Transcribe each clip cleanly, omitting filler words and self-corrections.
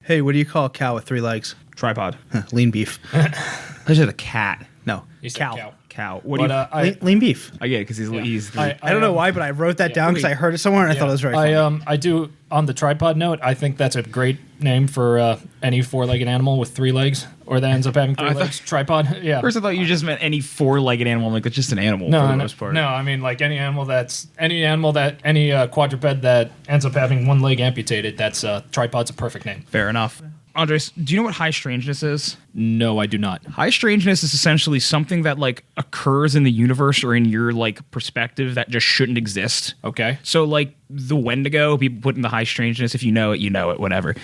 Hey, what do you call a cow with 3 legs? Tripod. Lean beef. I said a cat. No, He said cow. Cow. What do you? Lean beef. I get it because he's. I don't know why, but I wrote that down because I heard it somewhere and I thought it was very funny. I do, on the tripod note, I think that's a great name for any 4-legged animal with 3 legs, or that ends up having 3 legs. Tripod, yeah. First, I thought you just meant any 4-legged animal. Like it's just an animal for the most part. No, I mean like any quadruped that ends up having 1 leg amputated. That's tripod's a perfect name. Fair enough. Andres, do you know what high strangeness is? No, I do not. High strangeness is essentially something that like occurs in the universe or in your like perspective that just shouldn't exist. Okay. So like the Wendigo, people put in the high strangeness. If you know it, whatever.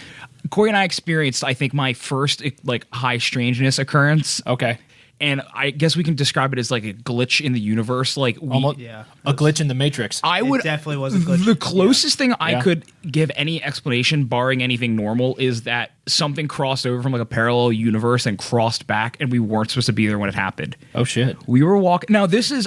Corey and I experienced, I think, my first like high strangeness occurrence. Okay. And I guess we can describe it as like a glitch in the universe. Like Almost, a glitch in the Matrix. It definitely was a glitch. The closest thing I could give any explanation, barring anything normal, is that something crossed over from like a parallel universe and crossed back, and we weren't supposed to be there when it happened. Oh shit. We were walking. Now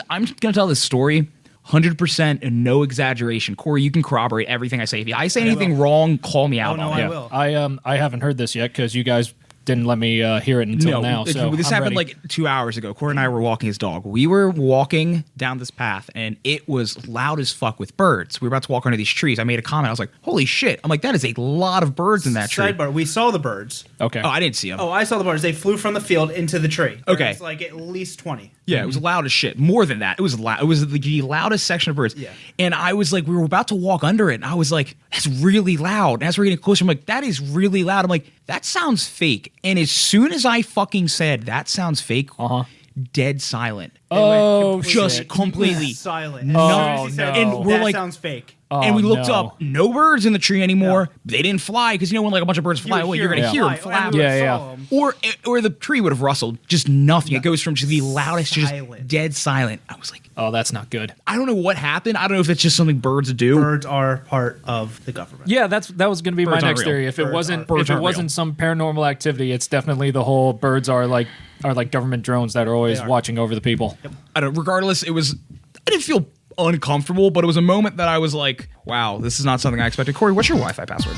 I'm gonna tell this story 100% and no exaggeration. Corey, you can corroborate everything I say. If I say anything wrong, call me out. Oh, no, on it. I will. I haven't heard this yet because you guys didn't let me hear it until now. So this happened like 2 hours ago. Corey and I were walking his dog. We were walking down this path, and it was loud as fuck with birds. We were about to walk under these trees. I made a comment. I was like, "Holy shit!" I'm like, "That is a lot of birds in that tree." Sidebar: we saw the birds. Okay. Oh, I didn't see them. Oh, I saw the birds. They flew from the field into the tree. Okay. It's like at least 20. Yeah, it was loud as shit. More than that, it was loud. It was the loudest section of birds. Yeah. And I was like, we were about to walk under it, and I was like, that's really loud. And as we're getting closer, I'm like, that is really loud. I'm like, that sounds fake. And as soon as I fucking said that sounds fake, dead silent. Oh, just completely silent. Oh, Said, no. And we're that like- sounds fake. And we looked no. up, no birds in the tree anymore. They didn't fly because when like a bunch of birds fly away, you're gonna hear them flap. Or the tree would have rustled. Just nothing. It goes from just the loudest to just dead silent. I was like, Oh, that's not good. I don't know what happened. I don't know if it's just something birds do. Birds are part of the government. Yeah, that was going to be Birds my aren't next real. theory. If it wasn't Birds aren't wasn't real. some paranormal activity, it's definitely the whole birds are like government drones that are always watching over the people. Yep. I don't. Regardless, I didn't feel uncomfortable, but it was a moment that I was like, wow, this is not something I expected. Corey, what's your Wi-Fi password?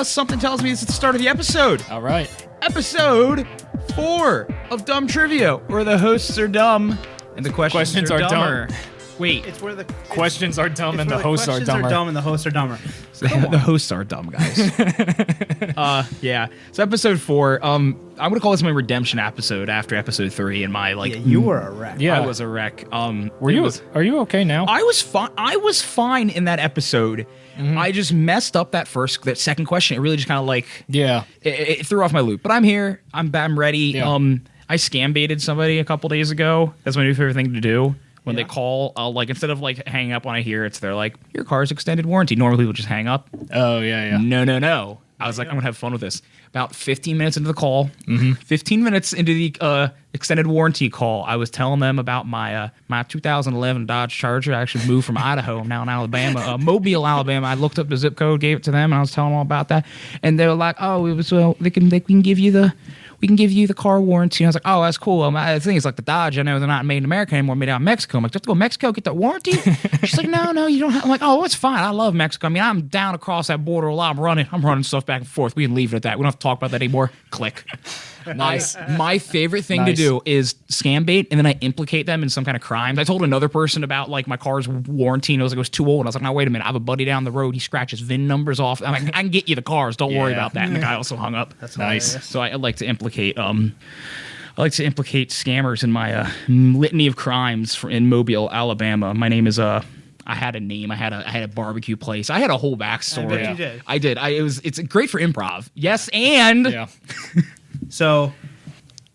Something tells me it's at the start of the episode. All right. Episode 4 of Dumb Trivia, where the hosts are dumb and the questions are dumber. Wait, It's where the Questions are dumb and the where hosts are questions dumber. dumb and the hosts are dumber. the hosts are dumb, guys. Yeah. So episode 4. I'm gonna call this my redemption episode after episode 3 and my like. Yeah, you were a wreck. Yeah. I was a wreck. Are you okay now? I was fine. I was fine in that episode. I just messed up that second question. It really just kind of like yeah. it threw off my loop. But I'm here. I'm ready. Yeah. I scam baited somebody a couple days ago. That's my new favorite thing to do. When they call, I'll like instead of like hanging up when I hear it, they're like, "Your car's extended warranty." Normally people just hang up. Oh yeah. No. I was like, I'm gonna have fun with this. About 15 minutes into the call, 15 minutes into the extended warranty call, I was telling them about my 2011 Dodge Charger. I actually moved from Idaho. I'm now in Alabama, Mobile, Alabama. I looked up the zip code, gave it to them, and I was telling them all about that. And they were like, "Oh, it was they can give you the." We can give you the car warranty. And I was like, oh, that's cool. The thing is, like the Dodge, I know they're not made in America anymore, made out in Mexico. I'm like, do you have to go to Mexico get that warranty? She's like, no, you don't have. I'm like, oh, it's fine. I love Mexico. I mean, I'm down across that border a lot. I'm running stuff back and forth. We can leave it at that. We don't have to talk about that anymore. Click. Nice. My favorite thing to do is scam bait, and then I implicate them in some kind of crime. I told another person about like my car's warranty, and it was too old. And I was like, no, wait a minute. I have a buddy down the road. He scratches VIN numbers off. I'm like, I can get you the cars. Don't worry about that. And the guy also hung up. That's Nice. hilarious. So I like to implicate scammers in my litany of crimes in Mobile, Alabama. My name is I had a name. I had a barbecue place. I had a whole backstory. I bet you did. I did. It's great for improv. Yes, and Yeah. So,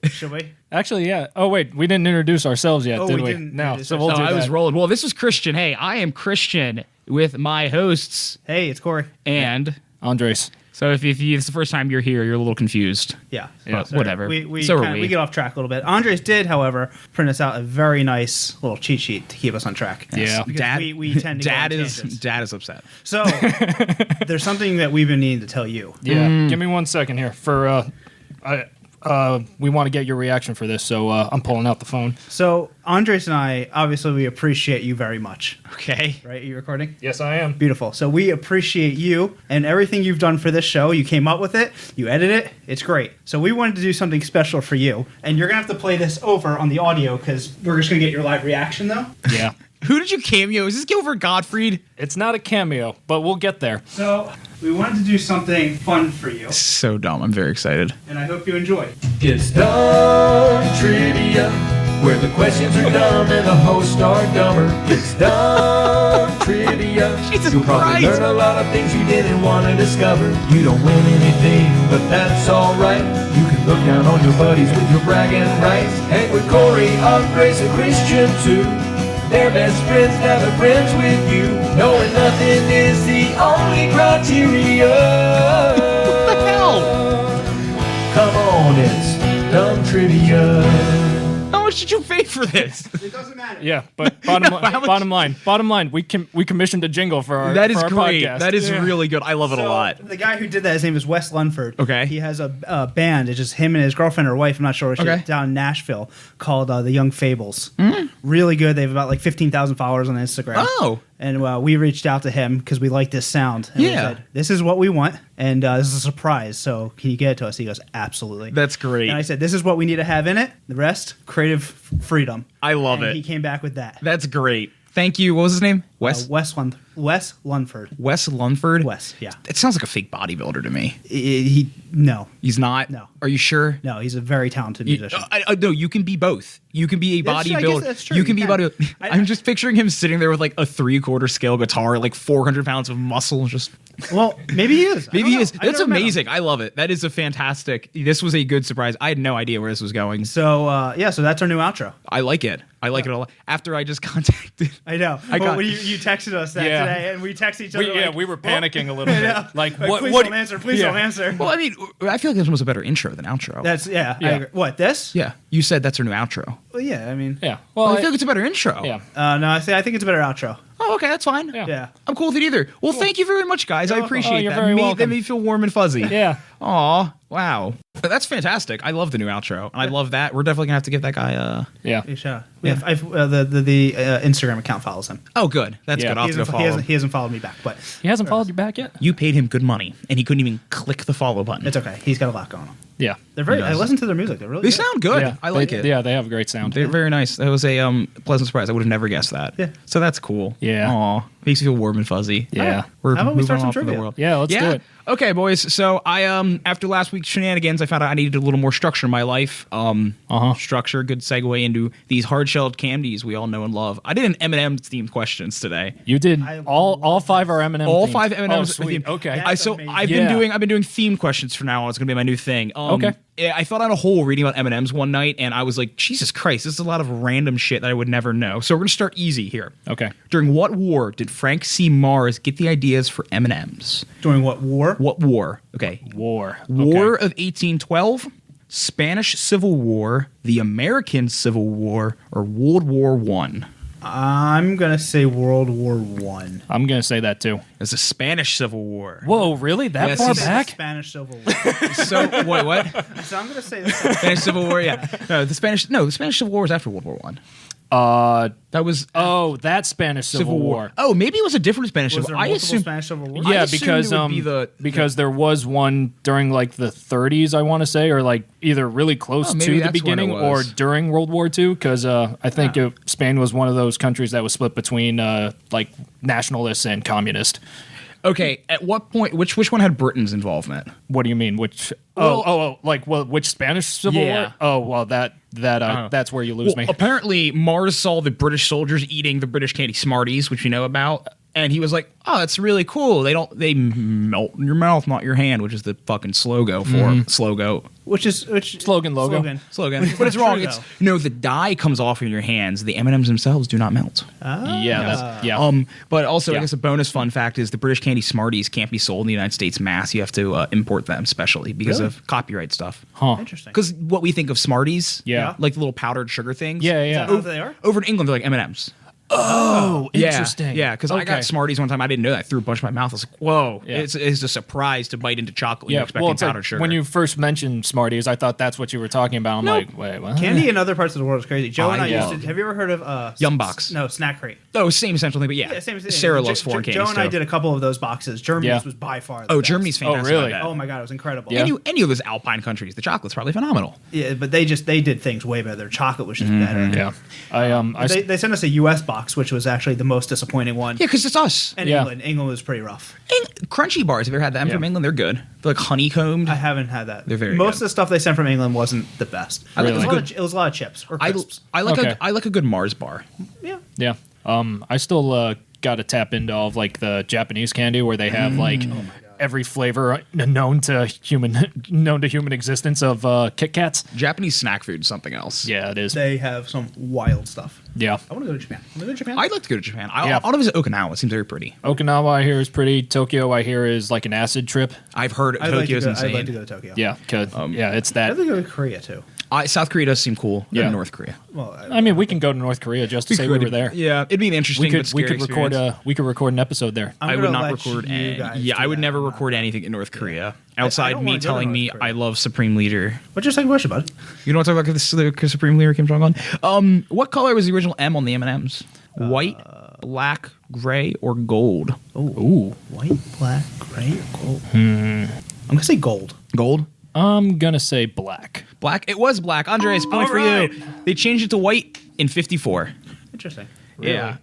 should we? Actually, yeah. Oh wait, we didn't introduce ourselves yet, Oh, did we we? didn't No. introduce So we'll so do I was that. rolling. Well, this is Christian. Hey, I am Christian with my hosts, Hey, it's Corey. and Andres. so if it's the first time you're here, you're a little confused. Yeah. But Sorry. whatever. We So are kinda- we. we get off track a little bit. Andres did, however, print us out a very nice little cheat sheet to keep us on track. Yeah. Because Dad, we tend to go on Dad is tangents. Dad is upset. So, there's something that we've been needing to tell you. Yeah. Give me 1 second here for We want to get your reaction for this, so I'm pulling out the phone. So Andres and I, obviously, we appreciate you very much. Okay. Right? Are you recording? Yes, I am. Beautiful. So we appreciate you and everything you've done for this show. You came up with it. You edit it. It's great. So we wanted to do something special for you. And you're going to have to play this over on the audio because we're just going to get your live reaction, though. Yeah. Who did you cameo? Is this Gilbert Gottfried? It's not a cameo, but we'll get there. So we wanted to do something fun for you. So dumb. I'm very excited. And I hope you enjoy. It's Dumb Trivia, where the questions are dumb and the hosts are dumber. It's Dumb Trivia. Jesus You'll probably Christ. learn a lot of things you didn't want to discover. You don't win anything, but that's alright. You can look down on your buddies with your bragging rights. Hang with Corey, Andres, and Christian too. They're best friends, now they're friends with you. Knowing nothing is the only criteria. What the hell? Come on, it's Dumb Trivia. How much did you pay for this? It doesn't matter. Yeah, but bottom much- bottom line, we commissioned a jingle for our That is for our great. podcast. That is Yeah. really good. I love it a lot. The guy who did that, his name is Wes Lunford. Okay. He has a band. It's just him and his girlfriend or wife. I'm not sure. Okay. Down in Nashville called The Young Fables. Really good. They have about like 15,000 followers on Instagram. Oh. And we reached out to him because we like this sound. And we Yeah. said, this is what we want. And this is a surprise. So can you get it to us? He goes, absolutely. That's great. And I said, this is what we need to have in it. The rest, creative freedom. I love And it. he came back with that. That's great. Thank you. What was his name? Wes Wes Lunford. Wes Lunford? Wes, yeah. It sounds like a fake bodybuilder to me. No. He's not? No. Are you sure? No, he's a very talented musician. No, you can be both. You can be a That's true. I bodybuilder. guess that's true. You can You be can. bodybuilder. I- I'm just picturing him sitting there with like a 3/4 scale guitar, like 400 pounds of muscle. Just Well, maybe he is. I maybe don't he know. is. I That's never met him. amazing. I love it. That is a fantastic. This was a good surprise. I had no idea where this was going. So so that's our new outro. I like it. I like it a lot. After I just contacted. I know. I got- when you texted us that Yeah. today, and we texted each other. We were panicking a little bit. Yeah. Like, Like, what? please what? don't answer. Please yeah. don't answer. Well, I mean, I feel like this was a better intro than outro. That's I Yeah. agree. What this? Yeah, you said that's our new outro. Well, yeah. I mean, Yeah. Well, Well, I feel like it's a better intro. yeah. No, I think it's a better outro. Oh, okay, that's fine. Yeah. Yeah. I'm cool with it either. Well, thank you very much, guys. I welcome. appreciate Oh, you're that. very That welcome. made me feel warm and fuzzy. Yeah. Aw, wow. But that's fantastic. I love the new outro. And I love that. We're definitely gonna have to give that guy Yeah. Hey, shout out. Yeah. The Instagram account follows him. Oh, good. That's Yeah. good. I'll He have to go hasn't, follow him. he hasn't followed me back, but He hasn't followed you back yet. You paid him good money, and he couldn't even click the follow button. it's okay. He's got a lot going on. Yeah. They're very. He I does. listen to their music. They're really. They good. sound good. Yeah. I like They- it. Yeah, they have a great sound. They're very nice. That was a pleasant surprise. I would have never guessed that. Yeah. So that's cool. Yeah. Aw. Makes you feel warm and fuzzy. Yeah. We're How about we moving start some off of the trivia? world. Yeah, let's do it. Okay, boys. So I after last week's shenanigans, I found out I needed a little more structure in my life. Structure, good segue into these hard-shelled candies we all know and love. I did an M&M's themed questions today. You did I all love 5 are M&M. All themed. 5 M&Ms. Oh, are sweet. themed. Okay. That's So amazing. I've Yeah. been doing themed questions for now on. It's gonna be my new thing. Okay. I thought on a hole reading about M&Ms one night, and I was like, Jesus Christ, this is a lot of random shit that I would never know. So we're gonna start easy here. Okay. During what war did Frank C. Mars get the ideas for M&Ms? During what war? What war? Okay. War. War Okay. of 1812, Spanish Civil War, the American Civil War, or World War One? I'm gonna say World War One. I'm gonna say that too. It's the Spanish Civil War. Whoa, really? That Yes, far he's- back? Spanish Civil War. So what? So I'm gonna say this. Spanish Civil War, yeah. No, the Spanish Civil War was after World War One. That was Oh, that Spanish Civil War. Oh, maybe it was a different Spanish Was Civil there War. I multiple assume Spanish Civil Wars? I Yeah, assumed because it would be because there was one during like the 30s, I want to say, or like either really close Oh, maybe to the that's when it beginning or was. during World War II. Because I think Spain was one of those countries that was split between like nationalists and communist. Okay, at what point? Which one had Britain's involvement? What do you mean? Which? Well- Which Spanish Civil Yeah. War? Oh, well, that's where you lose me. Apparently, Mars saw the British soldiers eating the British candy Smarties, which we know about, and he was like, "Oh, that's really cool. They melt in your mouth, not your hand," which is the fucking slogan for slogo Which Slogan logo. slogan. But it's wrong. true, It's though. the dye comes off in your hands. The M&Ms themselves do not melt. Yeah. But also, I Yeah. guess a bonus fun fact is the British candy Smarties can't be sold in the United States mass. You have to import them specially because Really? of copyright stuff. Huh. Interesting. Because what we think of Smarties, Yeah. like the little powdered sugar things. Yeah, Is yeah. that how they are? Over in England, they're like M&Ms. Oh, Yeah, interesting. Yeah, because I got Smarties one time. I didn't know that. I threw a bunch in my mouth. I was like, whoa. Yeah. It's a surprise to bite into chocolate. Yeah, You're expecting well, it's powdered like sugar. when you first mentioned Smarties, I thought that's what you were talking about. I'm like, wait, what? Candy in other parts of the world is crazy. Joe and I yeah. used to. Have you ever heard of Yum Box. No, Snack Crate. Oh, same essential thing, but yeah. Yeah, same thing. Sarah loves foreign Joe candies and I too. did a couple of those boxes. Germany's Yeah. was by far the Oh, best. Germany's fantastic. really? I bet. Oh my god, it was incredible. Yeah. Any of those Alpine countries, the chocolate's probably phenomenal. Yeah, but they did things way better. Their chocolate was just better. Yeah. They sent us a U.S. box, which was actually the most disappointing one. Yeah, because it's us. And Yeah. England was pretty rough. And crunchy bars, have you ever had them from England? They're good. They're like honeycombed. I haven't had that. They're very Most good. of the stuff they sent from England wasn't the best. I like Really? It was a lot of chips or I crisps. like Okay. I like a good Mars bar. Yeah. Yeah. I still got to tap into all of like the Japanese candy where they have like every flavor known to human existence of Kit Kats. Japanese snack food is something else. Yeah, it is. They have some wild stuff. Yeah. I want to go to Japan. Want to go to Japan? I'd like to go to Japan. Yeah. I ought to visit Okinawa. It seems very pretty. Okinawa, I hear, is pretty. Tokyo, I hear, is like an acid trip. I'd heard I'd like to Tokyo's go- insane. I'd like to go to Tokyo. Yeah, yeah, it's that. I'd like to go to Korea too. South Korea does seem cool. Yeah. Yeah, North Korea. Well, I mean, we can go to North Korea just to say we were there. Yeah, it'd be an interesting. We but could scary record experience. an episode there. I'm I gonna would not let record. you guys Yeah, do I would that. never I'm not- record anything in North Korea I outside don't me wanna go to telling North me Korea. I love Supreme Leader. What's your second question, bud? You know what I'm talking about? The Supreme Leader Kim Jong Un. What color was the original M on the M&Ms? White, black, gray, or gold? Ooh. White, black, gray, or gold? I'm gonna say gold. Gold. I'm going to say black. Black. It was black. Andres, point for right. you. They changed it to white in '54. Interesting. Yeah.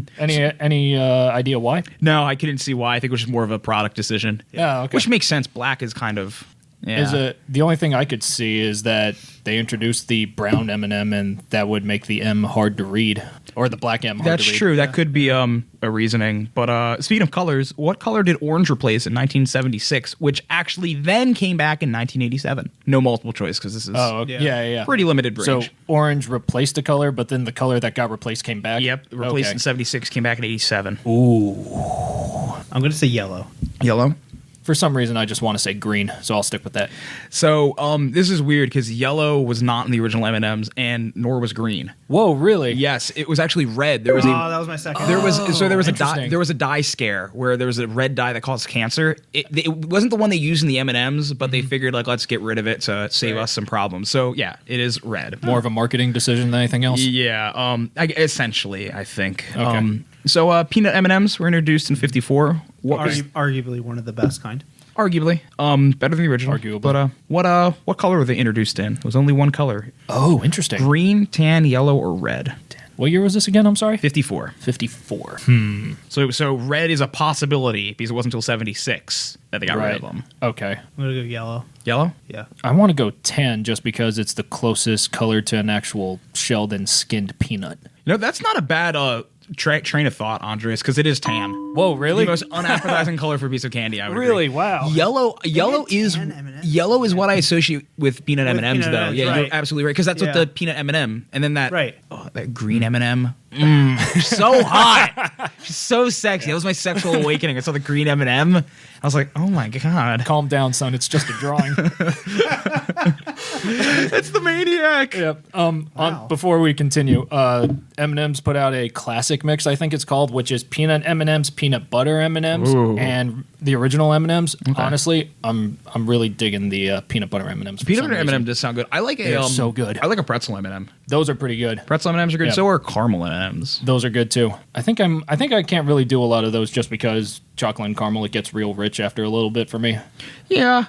Any idea why? No, I couldn't see why. I think it was just more of a product decision. Yeah, okay. Which makes sense. Black is kind of. Yeah. Is it the only thing I could see is that they introduced the brown M&M and that would make the M hard to read, or the black M hard That's to read. true. That could be a reasoning. But speaking of colors, what color did orange replace in 1976, which actually then came back in 1987? No multiple choice because this is Oh, okay. yeah. pretty limited range. So orange replaced the color, but then the color that got replaced came back. Yep, replaced Okay. in 76, came back in 87. I'm gonna say yellow. Yellow. For some reason, I just want to say green, so I'll stick with that. So this is weird because yellow was not in the original M&Ms, and nor was green. Whoa, really? Yes, it was actually red. There was that was my second. there was a dye, interesting. there was a dye scare where there was a red dye that caused cancer. It wasn't the one they used in the M&Ms, but they figured like let's get rid of it to save us some problems. So yeah, it is red. More of a marketing decision than anything else. Yeah, essentially, I think. Okay. So peanut M&Ms were introduced in '54. What was arguably one of the best kind. arguably better than the original? Arguably. But what color were they introduced in? It was only one color: Oh, interesting. green, tan, yellow, or red. What year was this again? I'm sorry. 54. 54. So red is a possibility because it wasn't until 76 that they got rid of them. Okay. I'm gonna go yellow. Yellow? Yeah. I want to go tan just because it's the closest color to an actual shelled and skinned peanut. You know, that's not a bad train of thought, Andres, because it is tan. Whoa, really? The most unappetizing color for a piece of candy, I would Really? agree. Wow. Yellow is tan M&Ms? yellow is what I associate with peanut With M&Ms peanut though. M&Ms, Yeah, right. you're absolutely right because that's what Yeah. the peanut M&M and then that Right. that green M&M. So hot. She's so sexy. That was my sexual awakening. I saw the green M&M. I was like, "Oh my god. Calm down, son. It's just a drawing. It's the maniac." Yep. Wow. Before we continue, M&M's put out a classic mix, I think it's called, which is peanut M&M's, peanut butter M&M's, Ooh. and the original M&M's. Honestly, I'm really digging the peanut butter M&M's. for Peanut some butter reason. M&M does sound good. I like They're so good. I like a pretzel M&M. Those are pretty good. Pretzel M&Ms are good. Yeah. So are caramel M&Ms. Those are good too. I think I can't really do a lot of those just because chocolate and caramel, it gets real rich after a little bit for me. Yeah.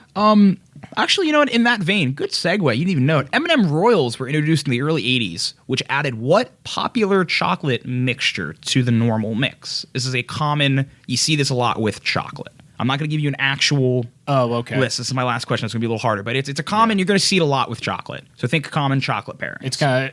Actually, you know what? In that vein, good segue. You didn't even know it. M&M Royals were introduced in the early 80s, which added what popular chocolate mixture to the normal mix? This is a common, you see this a lot with chocolate. I'm not going to give you an actual Okay. list. This is my last question. It's going to be a little harder, but it's a common, you're going to see it a lot with chocolate. So think common chocolate pairings.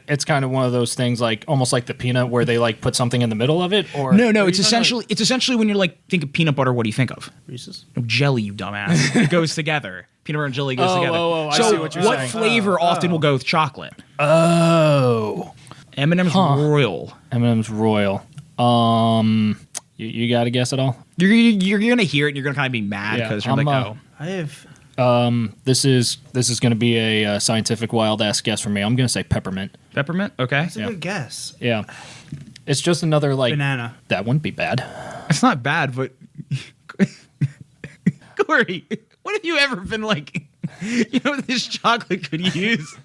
It's kind of one of those things like almost like the peanut where they like put something in the middle of it or No, Are you it's talking essentially when you're like, think of peanut butter, what do you think of? Reese's. No, jelly, you dumbass. It goes together. Peanut butter and jelly goes together. I so see what you're saying. flavor often will go with chocolate? Oh. M&M's Royal. M&M's Royal. You got to guess it all? You're gonna hear it and you're gonna kind of be mad Yeah, because you're I'm, like, I have. This is going to be a scientific wild ass guess for me. I'm going to say peppermint. peppermint. Okay. That's a good guess. Yeah. It's just another like Banana. That wouldn't be bad. It's not bad, but Corey, when have you ever been like, you know, what this chocolate could use?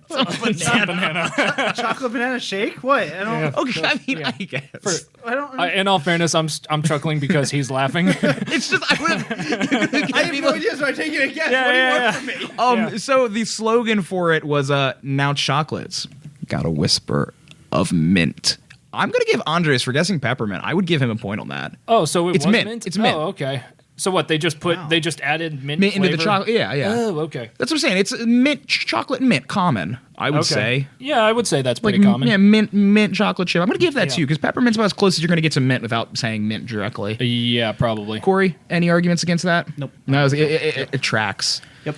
Some banana. Chocolate banana shake? What? I don't. Okay, I mean, I guess. I don't. In all fairness, I'm chuckling because he's laughing. It's just I would have. I have no idea, so I'm taking a guess. What do you want from me? So the slogan for it was now chocolates got a whisper of mint. I'm gonna give Andres for guessing peppermint. I would give him a point on that. Oh, so It's was mint. It's mint. Oh, okay. So what? They just added mint Mint into the flavor? chocolate. Yeah, yeah. Oh, okay. That's what I'm saying. It's mint chocolate and mint common. I would say. Yeah, I would say that's Like pretty common. yeah, mint chocolate chip. I'm gonna give that Yeah. to you because peppermint's about as close as you're gonna get to mint without saying mint directly. Yeah, probably. Corey, any arguments against that? Nope. No, it tracks. Yep.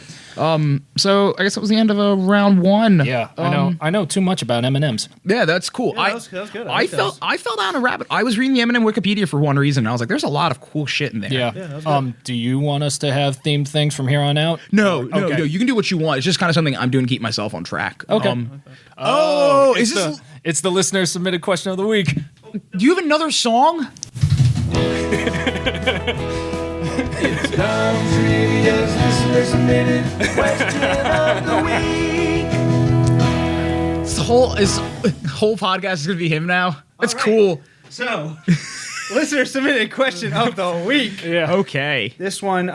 So I guess that was the end of round one. Yeah, I know too much about M&Ms. Yeah, that's cool. Yeah, that was good. I fell down a rabbit. I was reading the M&M Wikipedia for one reason. And I was like, "There's a lot of cool shit in there." Yeah. that was Do you want us to have themed things from here on out? No, Okay. no. You can do what you want. It's just kind of something I'm doing to keep myself on track. Okay. Is this? It's the listener submitted question of the week. Do you have another song? It's Tom Trivia's listener submitted question of the week. This whole podcast is gonna be him now. That's All right. cool. So, listener submitted question of the week. Yeah. Okay. This one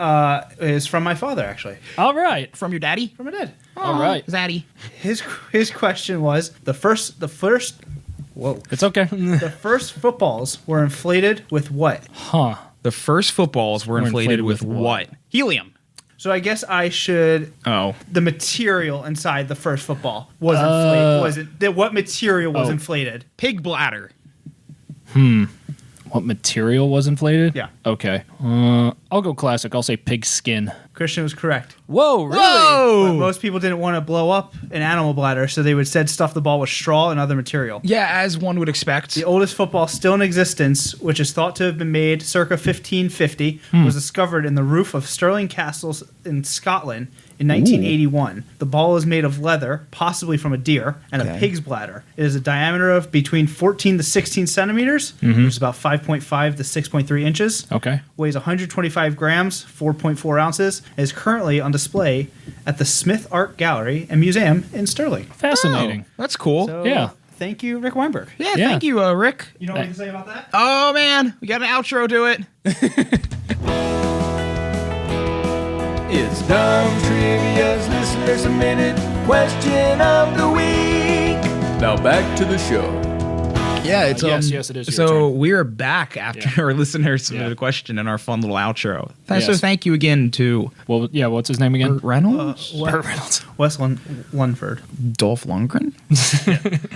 is from my father, actually. All right. From your daddy? From my dad. All right. Zaddy. His question was the first. Whoa. It's okay. The first footballs were inflated with what? Huh. The first footballs were inflated with what? Helium. So I guess I should. Oh. The material inside the first football was inflated. Was it? What material was Oh. inflated? Pig bladder. What material was inflated? Yeah. Okay. I'll go classic. I'll say pig skin. Christian was correct. Whoa, really? Whoa! But most people didn't want to blow up an animal bladder, so they would instead stuff the ball with straw and other material. Yeah, as one would expect. The oldest football still in existence, which is thought to have been made circa 1550, was discovered in the roof of Stirling Castle in Scotland in 1981. The ball is made of leather, possibly from a deer, and a pig's bladder. It is a diameter of between 14 to 16 centimeters, which is about 5.5 to 6.3 inches. Okay. Weighs 125 grams, 4.4 ounces, and is currently on display at the Smith Art Gallery and Museum in Stirling. Fascinating. Oh, that's cool. So, Yeah. Thank you, Rick Weinberg. yeah, Yeah. thank you, Rick. You know what I can say about that? Oh, man. We got an outro to it. It's Tom Trivia's listener submitted question of the week. Now back to the show. Yeah, it's yes, it is your So turn. we're back after Yeah. our listeners submitted Yeah. a question in our fun little outro. Yes. So thank you again to Well, yeah. What's his name again? Reynolds, Burt Reynolds. Wes Lunford. Dolph Lundgren.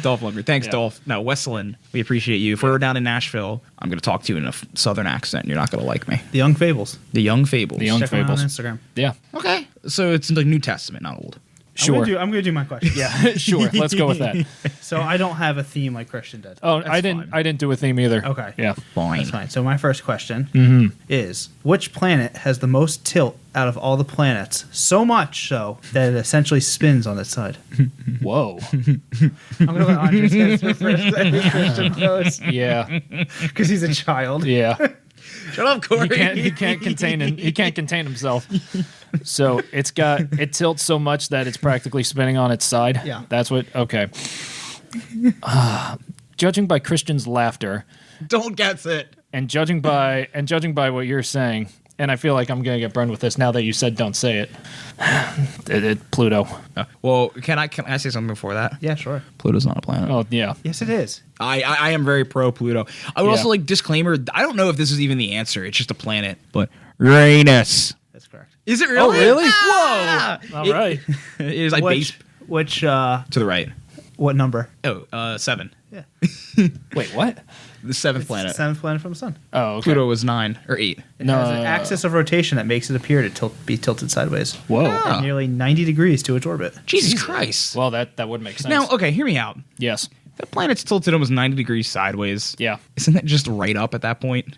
Dolph Lundgren. Thanks, Yeah. Dolph. No, Wesleyan. We appreciate you. If we're down in Nashville, I'm going to talk to you in a southern accent. You're not going to like me. The Young Fables. The Young Fables. The Young Check them out on Fables. Instagram. Yeah. Okay. So it's like New Testament, not Old. Sure. I'm gonna do my question. Yeah. Sure. Let's go with that. So I don't have a theme like Christian did. Oh, That's I didn't. fine. I didn't do a theme either. Okay. Yeah. Fine. That's fine. So my first question is: which planet has the most tilt out of all the planets? So much so that it essentially spins on its side. Whoa. I'm gonna let Andres answer first. Christian knows Yeah. because he's a child. Yeah. Shut up, Corey. He can't contain himself. So it tilts so much that it's practically spinning on its side. Yeah. That's what. Okay. Judging by Christian's laughter, Don't guess it. and judging by what you're saying, and I feel like I'm gonna get burned with this now that you said don't say it. Pluto. Well, can I say something before that? Yeah, sure. Pluto's not a planet. Oh yeah. Yes, it is. I am very pro Pluto. I would Yeah. also like disclaimer. I don't know if this is even the answer. It's just a planet, but Uranus. That's correct. Is it really? Oh, really? Ah! All right. It is like base Which to the right. what number? Oh, 7. Yeah. Wait, what? The seventh planet. Seventh planet from the sun. Oh, okay. Pluto was 9 or 8. It No, has an axis of rotation that makes it appear to be tilted sideways. Whoa. Ah. Nearly 90 degrees to its orbit. Jesus Christ. Well, that would make sense. Now, okay, hear me out. Yes. That planet's tilted almost 90 degrees sideways. Yeah. Isn't that just right up at that point?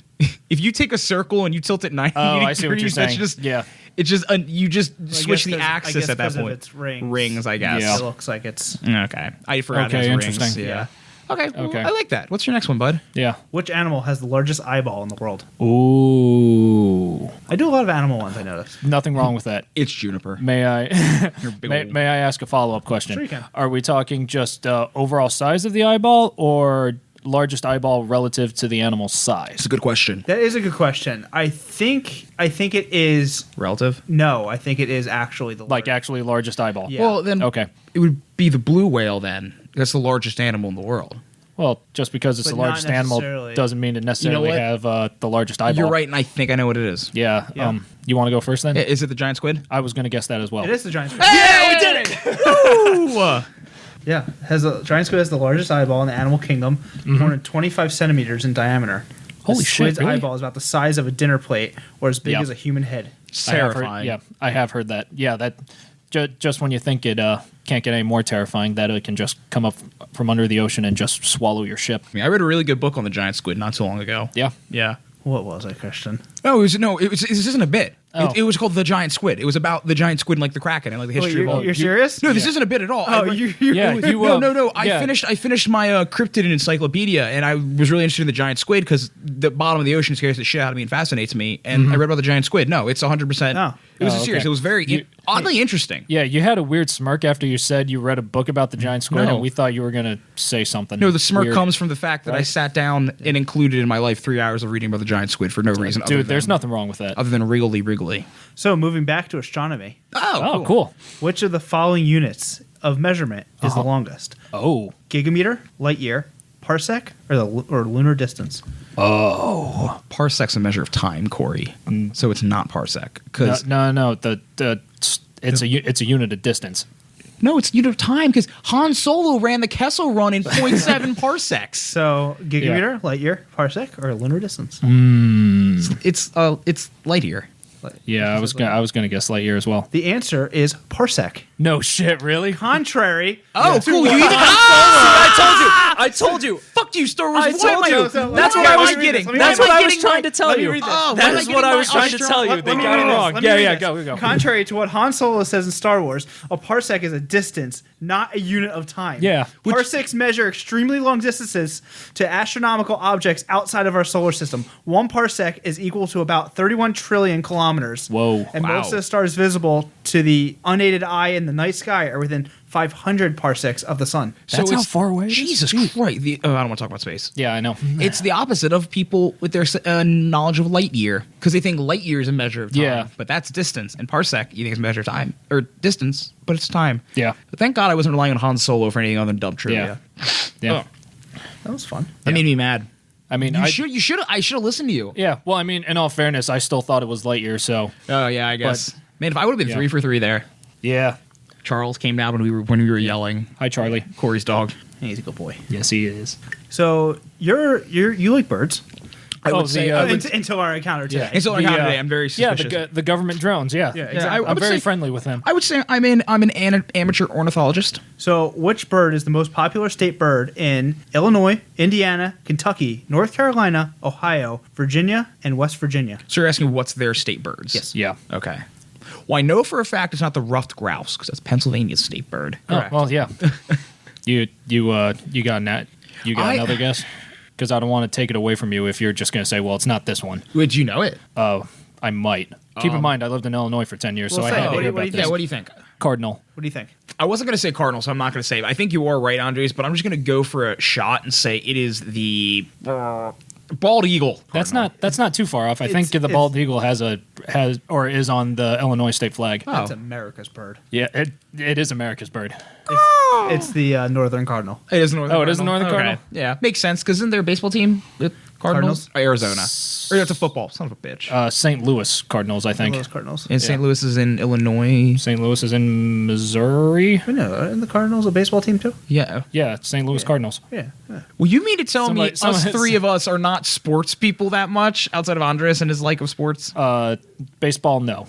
If you take a circle and you tilt it 90 Oh, degrees, I see what you're that's saying. just Yeah. It's just you just I switch guess the 'cause- I axis guess at that 'cause of point. its rings. Rings, I guess. Yeah. It looks like it's Okay, I forgot. Okay, it has interesting. Rings. yeah. Okay. Well, Okay. I like that. What's your next one, bud? Yeah. Which animal has the largest eyeball in the world? Ooh. I do a lot of animal ones, I noticed. Nothing wrong with that. It's Juniper. May I Your big may, old- may I ask a follow-up question? Sure you can. Are we talking just overall size of the eyeball or largest eyeball relative to the animal's size? It's a good question. That is a good question. I think it is. Relative. No, I think it is actually the Like largest. actually largest eyeball? Yeah. Well, then Okay. it would be the blue whale. Then that's the largest animal in the world. Well, just because it's But the not largest animal necessarily. doesn't mean it necessarily what? have the largest eyeball. You're right, and I think I know what it is. Yeah. Yeah. You want to go first then? Is it the giant squid? I was going to guess that as well. It is the giant squid. Yeah, we did it. Yeah, giant squid has the largest eyeball in the animal kingdom, more than 25 centimeters in diameter. Holy the shit, squid's really? eyeball is about the size of a dinner plate, or as big Yeah. as a human head. I have heard- Terrifying. yeah, I have heard that. Yeah, that just when you think it can't get any more terrifying, that it can just come up from under the ocean and just swallow your ship. I mean, I read a really good book on the giant squid not so long ago. Yeah. Yeah. What was that question? This isn't a bit. Oh. It was called The Giant Squid. It was about the giant squid and like the Kraken and like the history of all. You're serious? No, this isn't a bit at all. Oh, I read- Yeah, you, no. yeah. I finished my cryptid encyclopedia, and I was really interested in the giant squid because the bottom of the ocean scares the shit out of me and fascinates me. And I read about the giant squid. No, it's 100%. Oh. It was Oh, serious. okay. It was very oddly interesting. Yeah, you had a weird smirk after you said you read a book about the giant squid, No. and we thought you were going to say something. No, the smirk weird. comes from the fact that I Right. sat down and included in my life 3 hours of reading about the giant squid for no reason. other Dude, there's than- nothing wrong with that. other than wriggly. So, moving back to astronomy, Oh, cool. which of the following units of measurement is the longest? Oh. Gigameter, light year, parsec, or lunar distance? Parsec's a measure of time, Corey. So it's not parsec because No. It's a unit of distance. no, it's unit of time because Han Solo ran the Kessel Run in 0.7 parsecs. So, gigameter, light year, parsec, or lunar distance? It's light year. Yeah, I was gonna guess light year as well. The answer is parsec. No shit, really? Contrary. Oh, cool! You even I told you. fuck you, Star Wars. I Why told am I- you. why That's am what I was getting. getting. That's Why am what I was getting trying my- to tell let me you. read this. Oh, That why is am what I getting was my trying to Astro- tell you. Let They me got read it this. wrong. Let me Yeah, read yeah, this. go, go. Contrary to what Han Solo says in Star Wars, a parsec is a distance, not a unit of time. Yeah. Parsecs measure extremely long distances to astronomical objects outside of our solar system. 1 parsec is equal to about 31 trillion kilometers. Whoa. And most of Wow. the stars visible to the unaided eye in the night sky are within 500 parsecs of the sun. That's how it's- far away it is? Jesus Jeez. Christ! I don't want to talk about space. Yeah, I know. It's the opposite of people with their knowledge of light year because they think light year is a measure of time. Yeah. But that's distance. And parsec, you think it's a measure of time or distance, but it's time. Yeah. But thank God I wasn't relying on Han Solo for anything other than dumb trivia. Yeah. That was fun. That made me mad. I mean, I should have listened to you. Yeah. Well, I mean, in all fairness, I still thought it was light year. So Oh yeah, I guess. Man, if I would have been Yeah. 3 for 3 there. yeah. Charles came down when we were yelling. Hi, Charlie. Corey's dog. He's a good boy. Yes, he is. So you like birds I Oh, would the, say. uh, I would, until our encounter today. and so The, today, I'm very Yeah, suspicious. the government drones. Yeah. exactly. I I'm would very say- friendly with them. I would say I'm an amateur ornithologist. So, which bird is the most popular state bird in Illinois, Indiana, Kentucky, North Carolina, Ohio, Virginia, and West Virginia? So you're asking what's their state birds? Yes. Yeah. Okay. Well, I know for a fact it's not the ruffed grouse because that's Pennsylvania's state bird. Oh, well, yeah. you got another guess? Because I don't want to take it away from you if you're just going to say, well, it's not this one. Would you know it? I might. Keep in mind, I lived in Illinois for 10 years, so Well, I say had it. to What do hear you- what do about you this. Yeah. What do you think? Cardinal. What do you think? I wasn't going to say cardinal, so I'm not going to say it. I think you are right, Andres, but I'm just going to go for a shot and say it is the bald eagle. That's not too far off. I think the it's- bald eagle has or is on the Illinois state flag. That's America's bird. Yeah, it is America's bird. It's the northern cardinal. It is northern. Oh, it is the northern Okay. cardinal? Yeah, makes sense because isn't there a baseball team? with Cardinals? Cardinals? Arizona. Or that's a football. Son of a bitch. St. Louis Cardinals, I think. Those Cardinals. and St. Louis is in Illinois. St. Louis is in Missouri. I know. Aren't the Cardinals a baseball team too? Yeah. Yeah, St. Louis Cardinals. Yeah. Well, you mean to tell me Somebody- us three of us are not sports people that much outside of Andres and his like of sports? Baseball, no.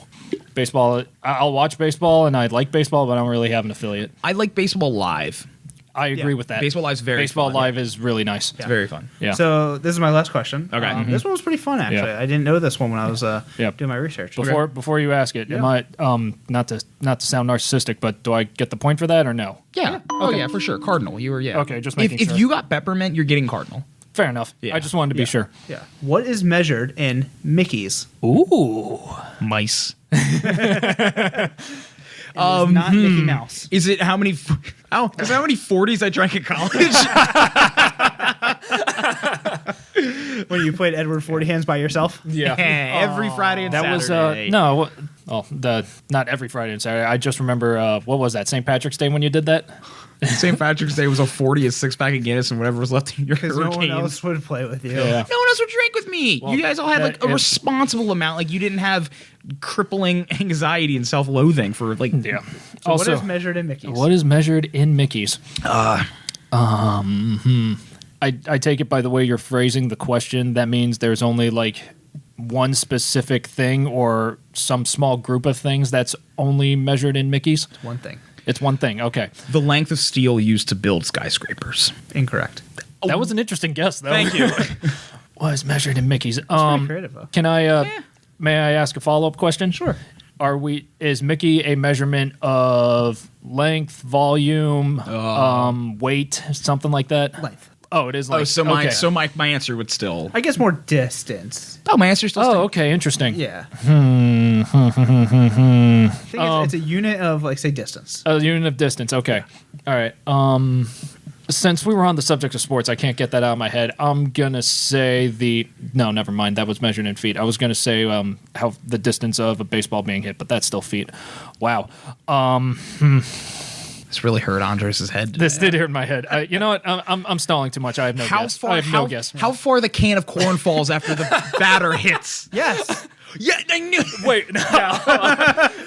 Baseball, I'll watch baseball and I like baseball, but I don't really have an affiliate. I like baseball live. I agree with that. Baseball Live's very Baseball fun. Live is really nice. It's very fun. Yeah. So this is my last question. Okay. This one was pretty fun actually. Yeah. I didn't know this one when I was Yep. doing my research. Before you ask it, am I not to sound narcissistic, but do I get the point for that or no? Yeah. Oh yeah, for sure. Cardinal. You were Okay, just if making sure. you got peppermint, you're getting cardinal. Fair enough. Yeah. I just wanted to be sure. Yeah. What is measured in Mickeys? Ooh. Mice. It is not Mickey Mouse. Is it how many? Because how many 40s I drank at college? When you played Edward 40 Hands by yourself? Yeah. Every Friday and That Saturday. was no. Not every Friday and Saturday. I just remember what was that, St. Patrick's Day when you did that? St. Patrick's Day was a 40, a 6-pack of Guinness, and whatever was left in your Because no one hurricanes. else would play with you. Yeah. No one else would drink with me. Well, you guys all had like a it- responsible amount. Like you didn't have crippling anxiety and self-loathing for like. Yeah. So Also, what is measured in Mickeys? what is measured in Mickey's? I take it by the way you're phrasing the question. That means there's only like one specific thing or some small group of things that's only measured in Mickey's. One thing. It's one thing. Okay. The length of steel used to build skyscrapers. Incorrect. That was an interesting guess, though. Thank you. Was measured in Mickey's. Pretty creative, though. Can I? May I ask a follow-up question? Sure. Is Mickey a measurement of length, volume, weight, something like that? Length. Oh, it is length. my okay. my answer would still. I guess more distance. Oh, my answer still. Oh, okay, interesting. Yeah. I think it's a unit of, like, say, distance. A unit of distance. Okay. All right. Since we were on the subject of sports, I can't get that out of my head. I'm gonna say no, never mind. That was measured in feet. I was gonna say how the distance of a baseball being hit, but that's still feet. Wow. This really hurt Andres' head. This did hurt my head. You know what? I'm stalling too much. I have no guess. I have no guess. How far the can of corn falls after the batter hits? Yes. Yeah, I knew. Wait,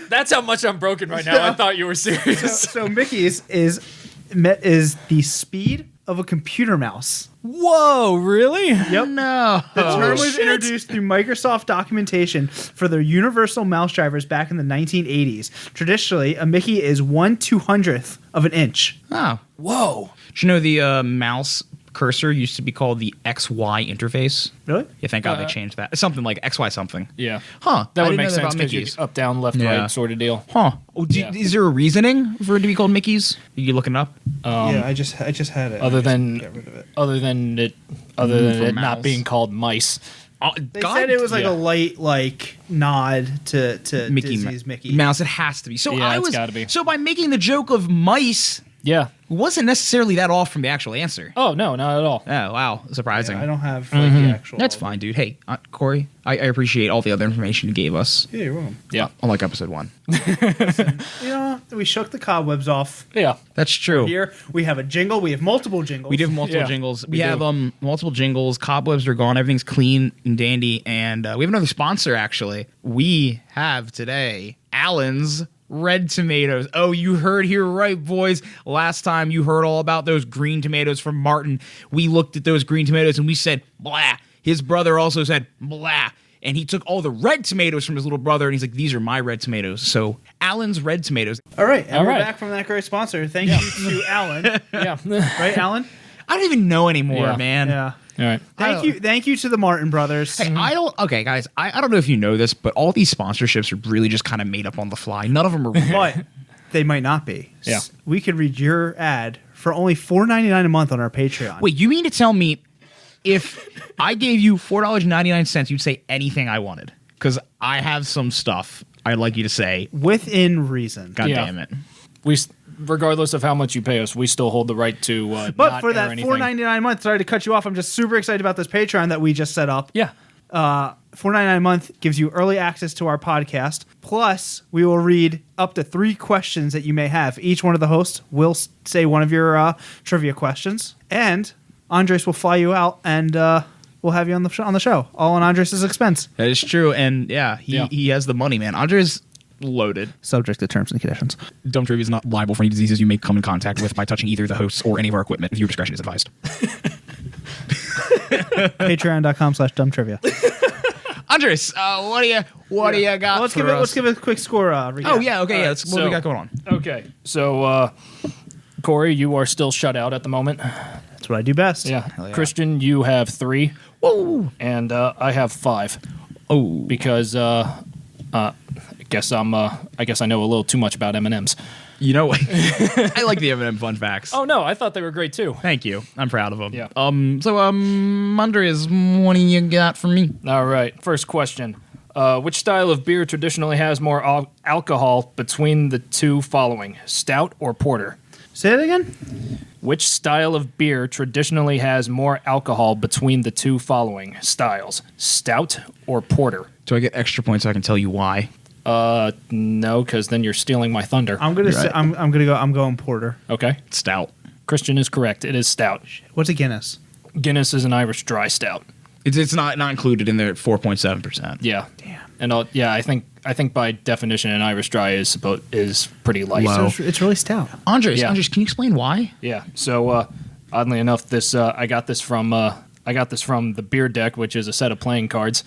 that's how much I'm broken right now. I thought you were serious. So Mickey's is the speed of a computer mouse. Whoa, really? Yep. No. The term was shit. introduced through Microsoft documentation for their universal mouse drivers back in the 1980s. Traditionally, a Mickey is 1/200th of an inch. Oh. Whoa. Do you know the mouse cursor used to be called the XY interface? Really? Yeah, thank God they changed that. Something like XY something. Yeah. Huh. That I would didn't make know that sense about because you Mickey's. up, down, left, Yeah. right sort of deal. Huh. Oh, Yeah. Is there a reasoning for it to be called Mickey's? Are you looking it up? Yeah, I just had it. Other I just than get rid of it. other than it for not mouse. being called mice. They said it was like yeah. a light nod to Mickey Disney's Mickey. Mouse. It has to be. So Yeah, I it's was. gotta be. So by making the joke of mice, Yeah. it wasn't necessarily that off from the actual answer. Oh no, not at all. Oh wow, surprising. I don't have like the actual. That's fine, dude. Hey, Corey, I appreciate all the other information you gave us. Yeah, you're welcome. Yeah. Unlike episode 1. You know, we shook the cobwebs off. Yeah. That's true. Here we have a jingle. We have multiple jingles. We did multiple Yeah, jingles. we We have do. multiple jingles. Cobwebs are gone. Everything's clean and dandy. And we have another sponsor, actually. We have today Allen's Red Tomatoes. Oh, you heard here right, boys. Last time you heard all about those green tomatoes from Martin. We looked at those green tomatoes and we said, blah. His brother also said, blah. And he took all the red tomatoes from his little brother and he's like, these are my red tomatoes. So Allen's Red Tomatoes. All right, and All we're right. back from that great sponsor. Thank you to Alan. Yeah. Right, Alan? I don't even know anymore, Yeah. man. Yeah. All right. Thank you to the Martin brothers. Hey, okay, guys, I don't know if you know this, but all these sponsorships are really just kind of made up on the fly. None of them are But they might not be. Yeah. We could read your ad for only $4.99 a month on our Patreon. Wait, you mean to tell me if I gave you $4.99, you'd say anything I wanted? Because I have some stuff I'd like you to say. Within reason. God Yeah. damn it. Regardless of how much you pay us, we still hold the right to But not for air that anything. $4.99 a month, sorry to cut you off. I'm just super excited about this Patreon that we just set up. Yeah. $4.99 a month gives you early access to our podcast. Plus, we will read up to 3 questions that you may have. Each one of the hosts will say one of your trivia questions, and Andres will fly you out, and we'll have you on the show, all on Andres' expense. That is true. And yeah, he has the money, man. Andre's loaded. Subject to terms and conditions. Dumb Trivia is not liable for any diseases you may come in contact with by touching either the hosts or any of our equipment. Viewer discretion is advised. Patreon.com/dumbtrivia. Andres, what do you got Well, let's for give it. us? Let's give it a quick score. Recap. Oh yeah, okay, yeah. All That's right, what we so- got going on. Okay. So, Corey, you are still shut out at the moment. That's what I do best. Yeah. yeah. Christian, you have 3, Whoa. and I have 5 Oh. because guess I know a little too much about M&Ms. You know, I like the M&M fun facts. Oh no, I thought they were great too. Thank you. I'm proud of them. Yeah. Andres, what do you got for me? All right, first question. Which style of beer traditionally has more alcohol between the two following? Stout or porter? Say it again. Which style of beer traditionally has more alcohol between the two following styles? Stout or porter? Do I get extra points so I can tell you why? No, because then you're stealing my thunder. I'm gonna say Right. I'm going porter. Okay. Stout. Christian is correct. It is stout. What's a Guinness? Guinness is an Irish dry stout. It's not included in there at 4.7%. Yeah. Damn. And I think by definition an Irish dry is pretty light. Low. It's really stout. Andres, Yeah. can you explain why? Yeah. So oddly enough, this I got this from the Beer Deck, which is a set of playing cards.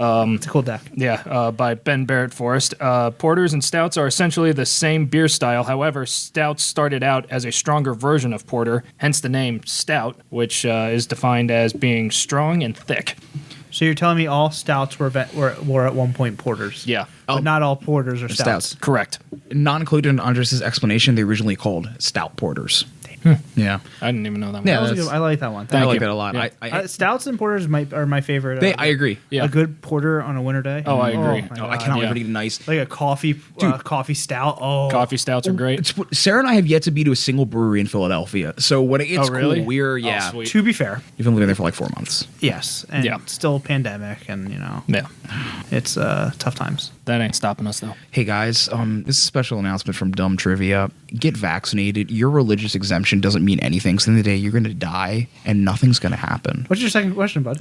It's a cool deck. Yeah, by Ben Barrett Forrest. Porters and stouts are essentially the same beer style. However, stouts started out as a stronger version of porter, hence the name stout, which is defined as being strong and thick. So you're telling me all stouts were at one point porters? Yeah. But not all porters are stouts. Stouts. Correct. Not included in Andres' explanation, they originally called stout porters. Yeah. I didn't even know that. Yeah, one. That was good. I like that one. I Thank like you. that a lot. Yeah. I Stouts and porters are my favorite. I agree. Yeah. A good porter on a winter day. Oh, I agree. my Oh, I God. cannot wait Yeah. for it to get nice. Like a coffee stout. Oh, Coffee stouts are great. Sarah and I have yet to be to a single brewery in Philadelphia. So when it gets Oh, really? cool, we're, Oh, yeah. sweet. To be fair, You've been living there for like 4 months. yes, and Yeah. still pandemic, and Yeah. it's tough times. That ain't stopping us though. Hey guys, this is a special announcement from Dumb Trivia. Get vaccinated. Your religious exemption doesn't mean anything. So in the day, you're going to die and nothing's going to happen. What's your second question, bud?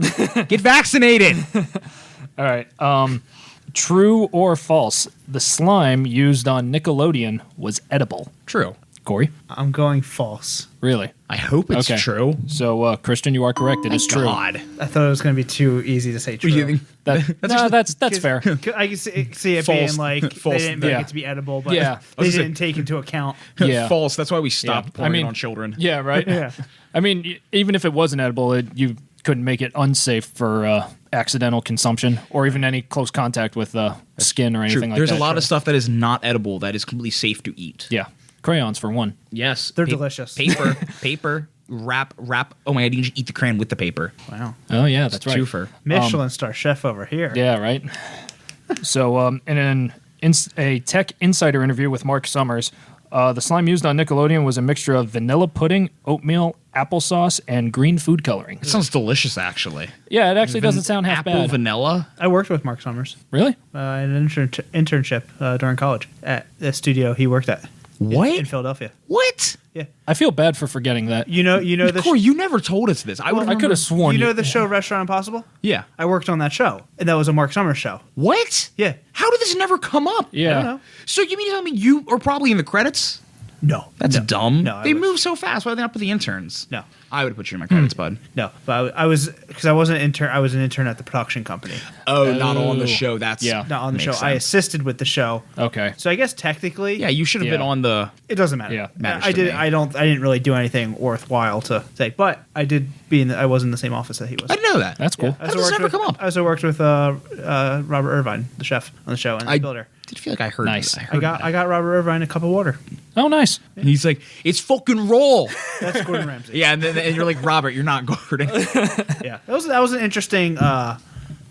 Get vaccinated. All right. True or false? The slime used on Nickelodeon was edible. True. Corey? I'm going false. Really? I hope it's Okay. true. So, Christian, you are correct. It is true. God. I thought it was going to be too easy to say true. You think- That's fair. I can see it False. being like False. they didn't make Yeah. it to be edible, but Yeah. they was gonna didn't take into account. Yeah. False. That's why we stopped Yeah. pouring I mean- it on children. Yeah, right? Yeah. I mean, even if it wasn't edible, you couldn't make it unsafe for accidental consumption or even any close contact with skin or True. anything like There's that. a lot of stuff that is not edible that is completely safe to eat. Yeah. Crayons, for one. Yes. They're delicious. Paper. Wrap. Oh my God, you can eat the crayon with the paper. Wow. Oh, yeah, that's right. Twofer. Michelin star chef over here. Yeah, right. So, in a Tech Insider interview with Mark Summers, the slime used on Nickelodeon was a mixture of vanilla pudding, oatmeal, applesauce, and green food coloring. It sounds delicious, actually. Yeah, it actually doesn't sound half Apple bad. vanilla. I worked with Mark Summers. Really? An internship during college at the studio he worked at. What? In Philadelphia. What? Yeah. I feel bad for forgetting that. You know the Corey, you never told us this. I would. I could have sworn you know the show Restaurant Impossible? Yeah. I worked on that show, and that was a Mark Summers show. What? Yeah. How did this never come up? Yeah. I don't know. So you mean to tell me you are probably in the credits? No, That's no. dumb. No, I They was- move so fast. Why are they not put the interns? No, I would put you in my credits, bud. no. But I was because I wasn't an intern. I was an intern at the production company, Oh, not on Oh. the show. That's Yeah. not on the makes show. I sense. assisted with the show. Okay. So I guess technically, Yeah, you should have been Yeah. on the. it doesn't matter. Yeah, matters I to did. me. I didn't really do anything worthwhile to say, but I did be I was in the same office that he was. I didn't know that. That's cool. I How also does this worked never with- come up? I also worked with Robert Irvine, the chef on the show, and the I builder. did feel like I heard. Nice. I heard I got Robert Irvine a cup of water. Oh, nice. And he's like, "It's fucking raw." That's Gordon Ramsay. Yeah, and you're like, "Robert, you're not Gordon." Yeah. That was an interesting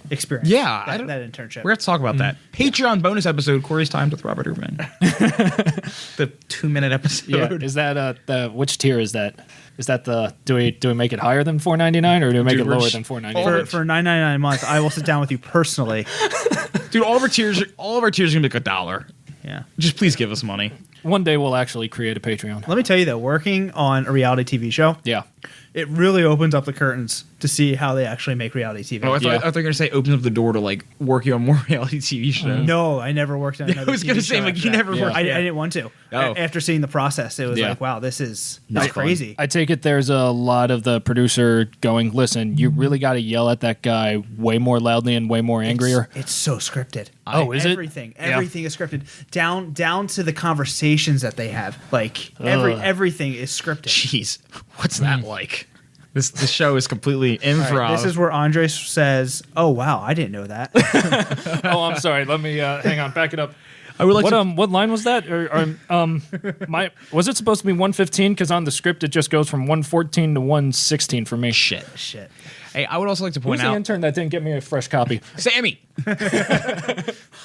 experience. Yeah, I that, don't- that internship. We're going to talk about that. Patreon bonus episode: Corey's Times with Robert Irvine. The 2-minute episode. Yeah. Is that the which tier is that? Is that the do we make it higher than $4.99 or do we make Dude, it we're lower just- than $4.99? for $9.99 a month. I will sit down with you personally. Dude, all of our tiers are gonna be like $1. Yeah. Just please give us money. One day we'll actually create a Patreon. Let me tell you though, working on a reality TV show, Yeah. it really opens up the curtains to see how they actually make reality TV. Oh, I thought Yeah. you were gonna say opens up the door to like working on more reality TV shows. No, I never worked on. I another was gonna TV say show like after you that. never Yeah. worked. I didn't want to. Oh. After seeing the process, it was Yeah. like, wow, this is Not that's fun. crazy. I take it there's a lot of the producer going, listen, you really got to yell at that guy way more loudly and way more angrier. It's so scripted. Oh, is it? Everything Yeah. is scripted down to the conversations that they have. Like Ugh. everything is scripted. Jeez, what's that like? This show is completely improv. All right, this is where Andres says, "Oh wow, I didn't know that." Oh, I'm sorry. Let me hang on. Back it up. I would like What to. what line was that? Was it supposed to be 115? Because on the script it just goes from 114 to 116 for me. Shit. Hey, I would also like to Who's point the out, intern that didn't get me a fresh copy? Sammy.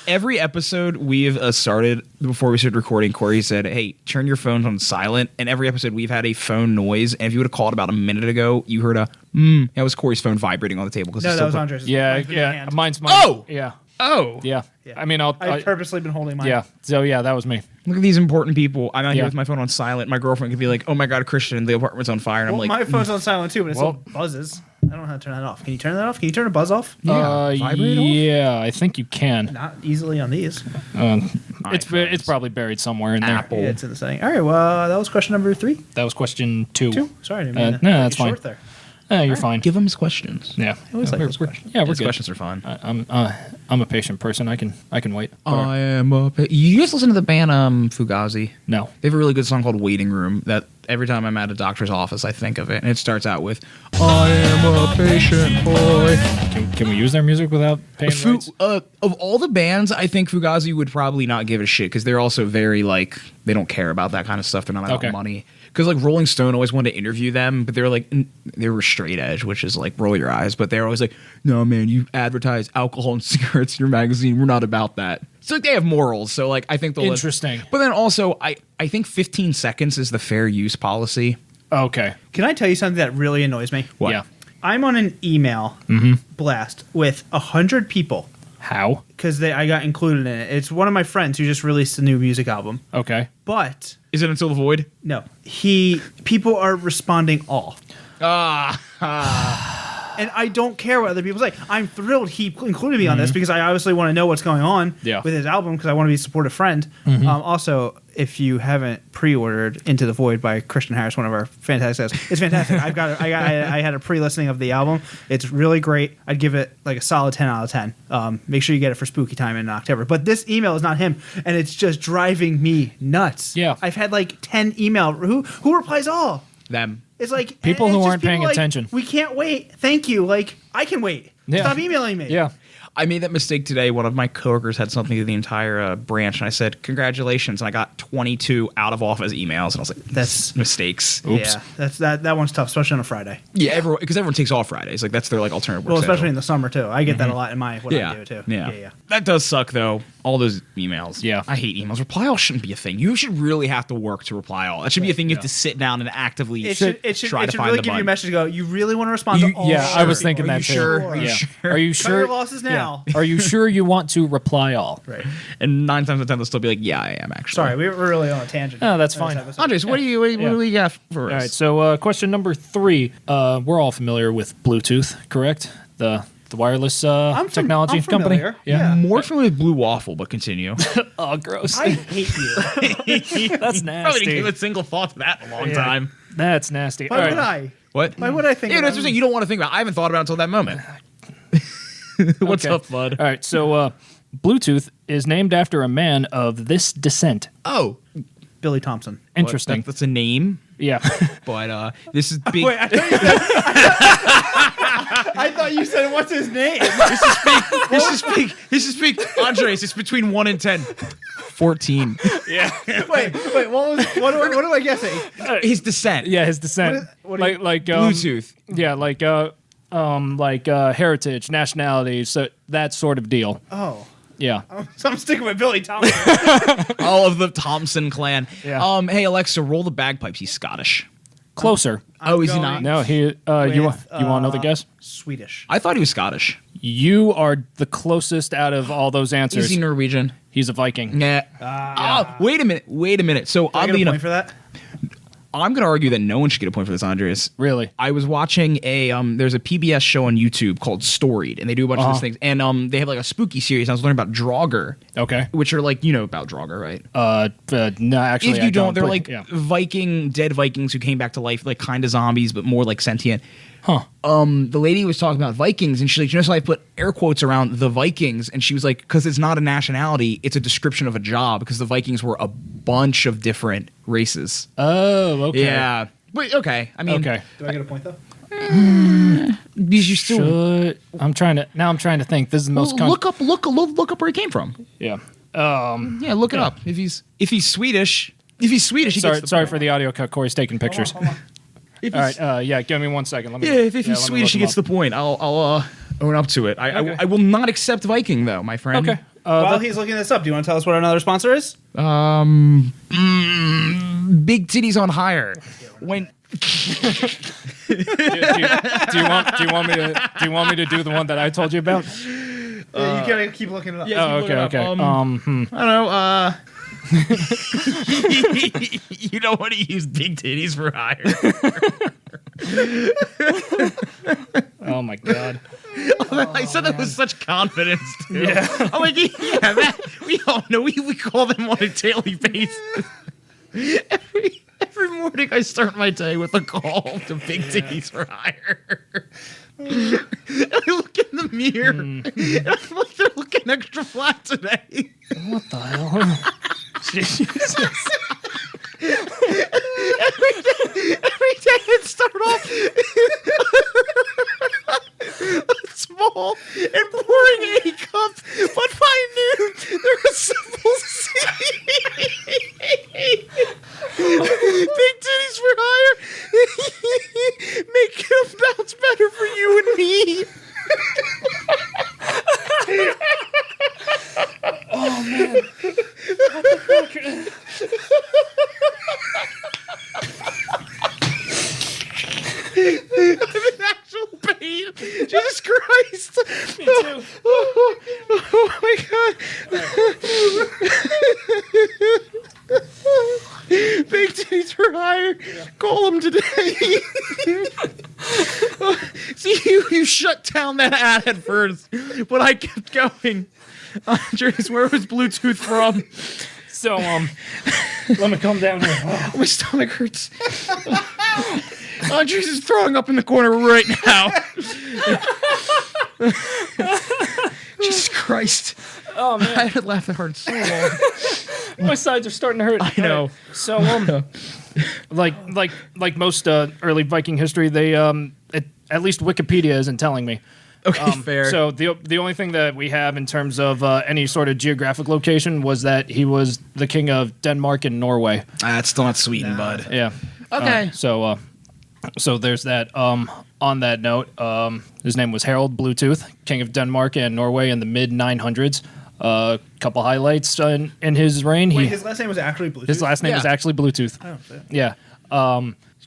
Every episode we've started before we started recording, Corey said, "Hey, turn your phones on silent." And every episode we've had a phone noise. And if you would have called about a minute ago, you heard a That was Corey's phone vibrating on the table. No, that was Andres. Yeah, Mine's been in yeah. hand. Mine's mine. Oh! Yeah. Oh, Yeah. Yeah. I mean, I've purposely been holding mine. yeah. So, yeah, that was me. look at these important people. I'm out here Yeah. with my phone on silent. My girlfriend could be like, "Oh my god, Christian, the apartment's on fire," and Well, I'm like, my phone's on silent too, but it Well- still buzzes. I don't know how to turn that off. Can you turn that off? Can you turn a buzz off? vibrate off? Yeah, I think you can. Not easily on these. It's probably buried somewhere in there. Apple. Yeah, it's in the setting. All right, well, that was question number 3. That was question 2. 2. Sorry, I didn't mean to no, make that's it fine. short there. You're fine. Give them questions. Yeah. always like We're- those we're- questions. Yeah, we're These good. questions are fun. I'm a patient person. I can wait. I am a. You guys listen to the band Fugazi? No. They have a really good song called "Waiting Room" that every time I'm at a doctor's office, I think of it, and it starts out with "I am a patient boy." Can we use their music without paying rights? Of all the bands, I think Fugazi would probably not give a shit because they're also very like they don't care about that kind of stuff. They're not about Okay. money. Because like Rolling Stone always wanted to interview them, but they're like they were straight edge, which is like roll your eyes. But they're always like, "No, man, you advertise alcohol and cigarettes in your magazine. We're not about that." So like they have morals. So like I think they'll Interesting. But then also I think 15 seconds is the fair use policy. Okay. Can I tell you something that really annoys me? What? Yeah. I'm on an email blast with 100 people How? because I got included in it. It's one of my friends who just released a new music album. Okay. But Is it Until the Void? no, people are responding all. And I don't care what other people say. I'm thrilled he included me on this because I obviously want to know what's going on Yeah. with his album because I want to be a supportive friend. Also, if you haven't pre-ordered Into the Void by Christian Harris, one of our fantastic guys, it's fantastic. I had a pre-listening of the album. It's really great. I'd give it like a solid 10 out of 10. Make sure you get it for spooky time in October. But this email is not him, and it's just driving me nuts. Yeah. I've had like 10 email. Who replies all? Them. It's like People and who it's just aren't paying people like, attention. We can't wait. Thank you. Like I can wait. Yeah. Stop emailing me. Yeah. I made that mistake today. One of my coworkers had something to the entire branch, and I said, "Congratulations!" And I got 22 out of office emails, and I was like, That's mistakes." Oops. Yeah, that one's tough, especially on a Friday. Yeah, because everyone takes off Fridays. Like that's their like alternative. Well, work especially schedule. in the summer too. I get that a lot in my what I do too. Yeah. That does suck though. All those emails. Yeah. I hate emails. Reply all shouldn't be a thing. You should really have to work to reply all. That should be a thing you have to sit down and actively It should try to find really the give you a button. message. Go. You really want to respond to all? Yeah, I was people. thinking Are that you too. Sure? Are you Yeah. sure? Are you Cut sure? your losses now. Are you sure you want to reply all? Right. And 9 times out of 10 they'll still be like, "Yeah, I am actually." Sorry, we're really on a tangent. Oh, that's on fine. this episode. Andres, what do you got for us? All right. So, question number 3. We're all familiar with Bluetooth, correct? The wireless technology I'm company. familiar. Yeah. More familiar with Blue Waffle, but continue. Oh, gross. I hate you. That's Probably didn't nasty. give a single thought to that in a long Yeah. time. That's nasty. Why All would right. I? What? Why would I think? Yeah, about that's what I'm saying. You don't want to think about it. I haven't thought about it until that moment. What's Okay. up, bud? All right. So, Bluetooth is named after a man of this descent. Oh, Billy Thompson. Interesting. That's a name, Yeah. but this is big. Wait, I thought you said what's his name? This is big. Andres, it's between 1 and 10. 14. wait, what am I guessing? His descent. Yeah, his descent. What do you- like Bluetooth. Yeah, like heritage, nationality, so that sort of deal. Oh, Yeah. so I'm sticking with Billy Thompson. All of the Thompson clan. Yeah. Hey Alexa, roll the bagpipes. He's Scottish. Closer. Oh, is he going- not? No, he. You want another guess? Swedish. I thought he was Scottish. You are the closest out of all those answers. Is he Norwegian? He's a Viking. Nah. Oh, wait a minute. So I get oddly a enough, point for that. I'm going to argue that no one should get a point for this, Andres. Really? I was watching there's a PBS show on YouTube called Storied, and they do a bunch of these things. And they have like a spooky series. I was learning about Draugr, Okay. which are like, you know about Draugr, right? No, actually, If you I don't, they're but- like yeah. dead Vikings who came back to life, like kind of zombies, but more like sentient. Huh. The lady was talking about Vikings, and she's like, you know, so I put air quotes around the Vikings, and she was like, because it's not a nationality, it's a description of a job, because the Vikings were a bunch of different races. Oh, okay. Yeah. Wait, okay. I mean, Okay. Do I get a point though? because you still I'm trying to think. This is the most. look up where he came from. Yeah. Yeah, look it up. If he's Swedish, he Sorry, gets the sorry point. for the audio cut. Corey's taking pictures. Hold on. If All he's- right, yeah, give me 1 second. Let me. Yeah, if he's let me Swedish, he look gets him the point. I'll own up to it. Okay. I will not accept Viking though, my friend. up. Okay. While he's looking this up, do you want to tell us what another sponsor is? Big titties on hire. When do you want me to do the one that I told you about? Yeah, you gotta keep looking it up. Yeah. Oh, look it okay, up. okay. I don't know. You don't want to use big titties for hire. Oh my god. I said that with such confidence. Too. Yeah. I'm like, yeah, that, we all know. We call them on a daily basis. Every morning I start my day with a call to big titties for hire. I look in the mirror and I'm like, they're looking extra flat today. What the hell? Jesus. Every day I'd start off small and pouring a cup, but by noon there was simple C. Big titties for hire. Make it bounce better for you and me. I'm in actual pain. Jesus Christ. Me too. Oh my God. Big titties for hire. Call him today. See, you shut down that ad at first, but I kept going. Andres, where was Bluetooth from? So let me calm down here. Oh, my stomach hurts. Andres is throwing up in the corner right now. Jesus Christ. Oh man, I haven't laughed that hard in so long. my sides are starting to hurt. I know. So like most early Viking history, they at least Wikipedia isn't telling me. Okay, fair. So the only thing that we have in terms of any sort of geographic location was that he was the king of Denmark and Norway. That's still not Sweden, bud. Yeah. Okay. So there's that. On that note, his name was Harold Bluetooth, king of Denmark and Norway in the mid 900s. Couple highlights in his reign. Wait, his last name was actually Bluetooth? His last name Yeah. was actually Bluetooth. Oh, shit. Yeah.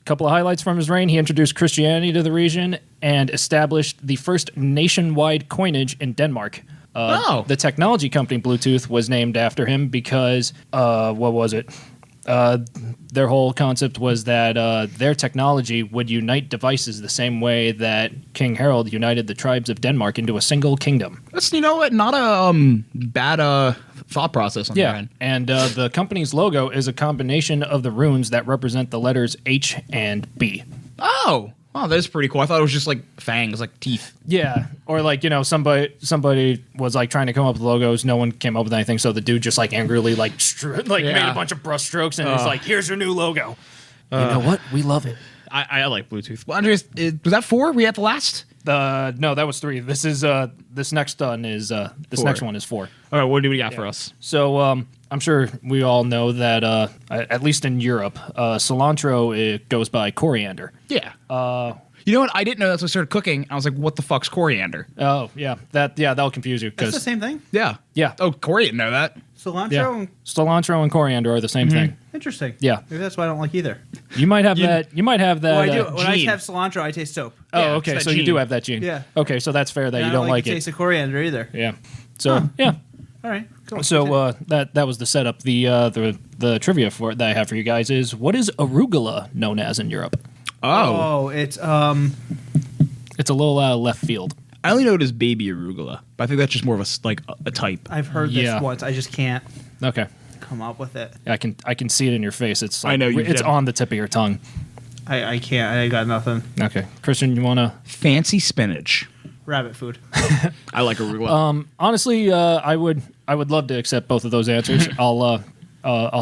Couple of highlights from his reign. He introduced Christianity to the region and established the first nationwide coinage in Denmark. The technology company Bluetooth was named after him because, what was it? Their whole concept was that their technology would unite devices the same way that King Harold united the tribes of Denmark into a single kingdom. That's, you know what, not a bad thought process on their end. And the company's logo is a combination of the runes that represent the letters H and B. Oh, that's pretty cool. I thought it was just like fangs, like teeth. Yeah, or like, you know, somebody was like trying to come up with logos. No one came up with anything, so the dude just like angrily like made Yeah. a bunch of brush strokes and it's like, here's your new logo. You know what? We love it. I like Bluetooth. Well, Andres, was that 4? We at the last? No, that was 3. This is this next one is 4. All right, what do we got for us? So I'm sure we all know that at least in Europe, cilantro it goes by coriander. Yeah. You know what? I didn't know that, so I started cooking. I was like, what the fuck's coriander? Oh yeah, that'll confuse you That's the because same thing? Yeah. yeah, Oh, Corey didn't know that. Cilantro? yeah, And, cilantro and coriander are the same thing. interesting. Yeah. Maybe that's why I don't like either. You might have that. You might have that. Well, I do. When I gene. have cilantro, I taste soap. Oh, Yeah, okay. it's So that you do gene. have that gene. Yeah. Okay, so that's fair that And you I don't like the it. taste of coriander either. Yeah. So yeah. All right. Cool. So that was the setup. The trivia for that I have for you guys is, what is arugula known as in Europe? Oh, it's It's a little out of left field. I only know it as baby arugula, but I think that's just more of a type. I've heard Yeah. this once. I just can't Okay. come up with it. I can see it in your face. It's like, I know you it's did. on the tip of your tongue. I can't. I got nothing. Okay, Christian, you wanna? Fancy spinach. Rabbit food. I like arugula. Honestly, I would love to accept both of those answers. I'll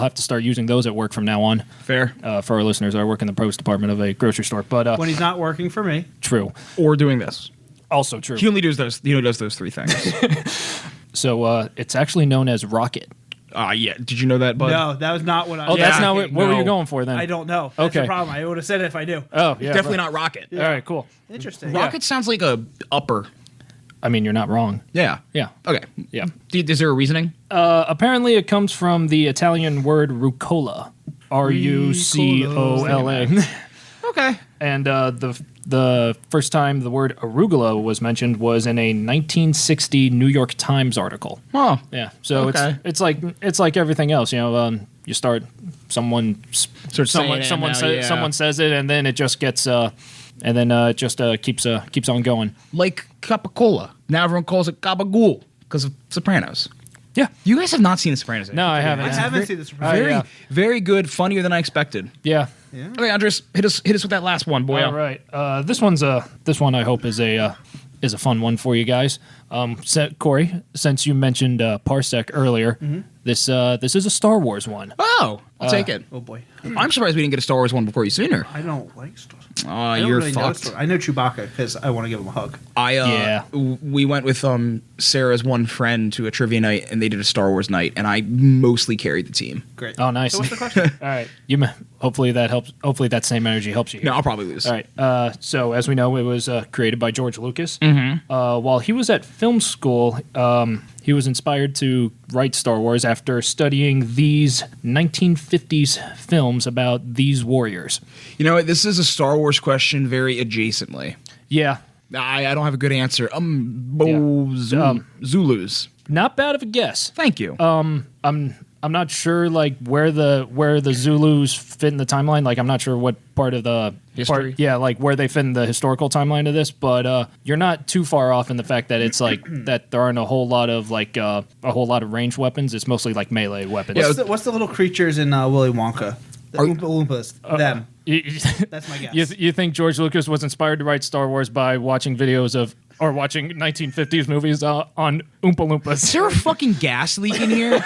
have to start using those at work from now on. Fair. For our listeners, I work in the produce department of a grocery store. But When he's not working for me. true, Or doing this. also true. He only does those 3 things. So it's actually known as Rocket. Yeah. Did you know that, bud? No, that was not what I Oh, was that's not thinking. what were you no. going for then? I don't know. That's the Okay. problem. I would have said it if I knew. Oh, yeah. Definitely not Rocket. All right, cool. Interesting. Rocket sounds like a upper. I mean, you're not wrong. Yeah. Yeah. Okay. Yeah. Is there a reasoning? Apparently, it comes from the Italian word rucola. Rucola. Okay. And the first time the word arugula was mentioned was in a 1960 New York Times article. Oh. Yeah, so Okay. it's like everything else, you know. You start someone saying it now, yeah. someone says it, and then it just gets it just keeps on going. Like Capicola. Now everyone calls it Gabagool because of Sopranos. Yeah, You guys have not seen The Sopranos. no, I haven't. I haven't seen this. Very, yeah. very good. Funnier than I expected. Yeah. Okay, Andres, hit us with that last one, boy. All right. This one I hope is a fun one for you guys. Corey, since you mentioned Parsec earlier, this is a Star Wars one. Oh, I'll take it. Oh boy, I'm surprised we didn't get a Star Wars one before you sooner. I don't like Star Wars. Oh, I don't you're really know fucked. Star Wars. I know Chewbacca because I want to give him a hug. Yeah. We went with Sarah's one friend to a trivia night, and they did a Star Wars night, and I mostly carried the team. Great. Oh, nice. So what's the question? All right. Hopefully that helps. Hopefully that same energy helps you here. No, I'll probably lose. All right. So as we know, it was created by George Lucas. Mm-hmm. While he was at film school, he was inspired to write Star Wars after studying these 1950s films about these warriors. You know what? This is a Star Wars question very adjacently. Yeah. I don't have a good answer. Zulus. Not bad of a guess. Thank you. I'm not sure like where the Zulus fit in the timeline. Like I'm not sure what part of the History? like where they fit in the historical timeline of this. But you're not too far off in the fact that it's like that there aren't a whole lot of ranged weapons. It's mostly like melee weapons. Yeah, What's the little creatures in Willy Wonka? The Oompa Loompas. Them. That's my guess. You think George Lucas was inspired to write Star Wars by watching videos of or watching 1950s movies on Oompa Loompas? Is there a fucking gas leak in here?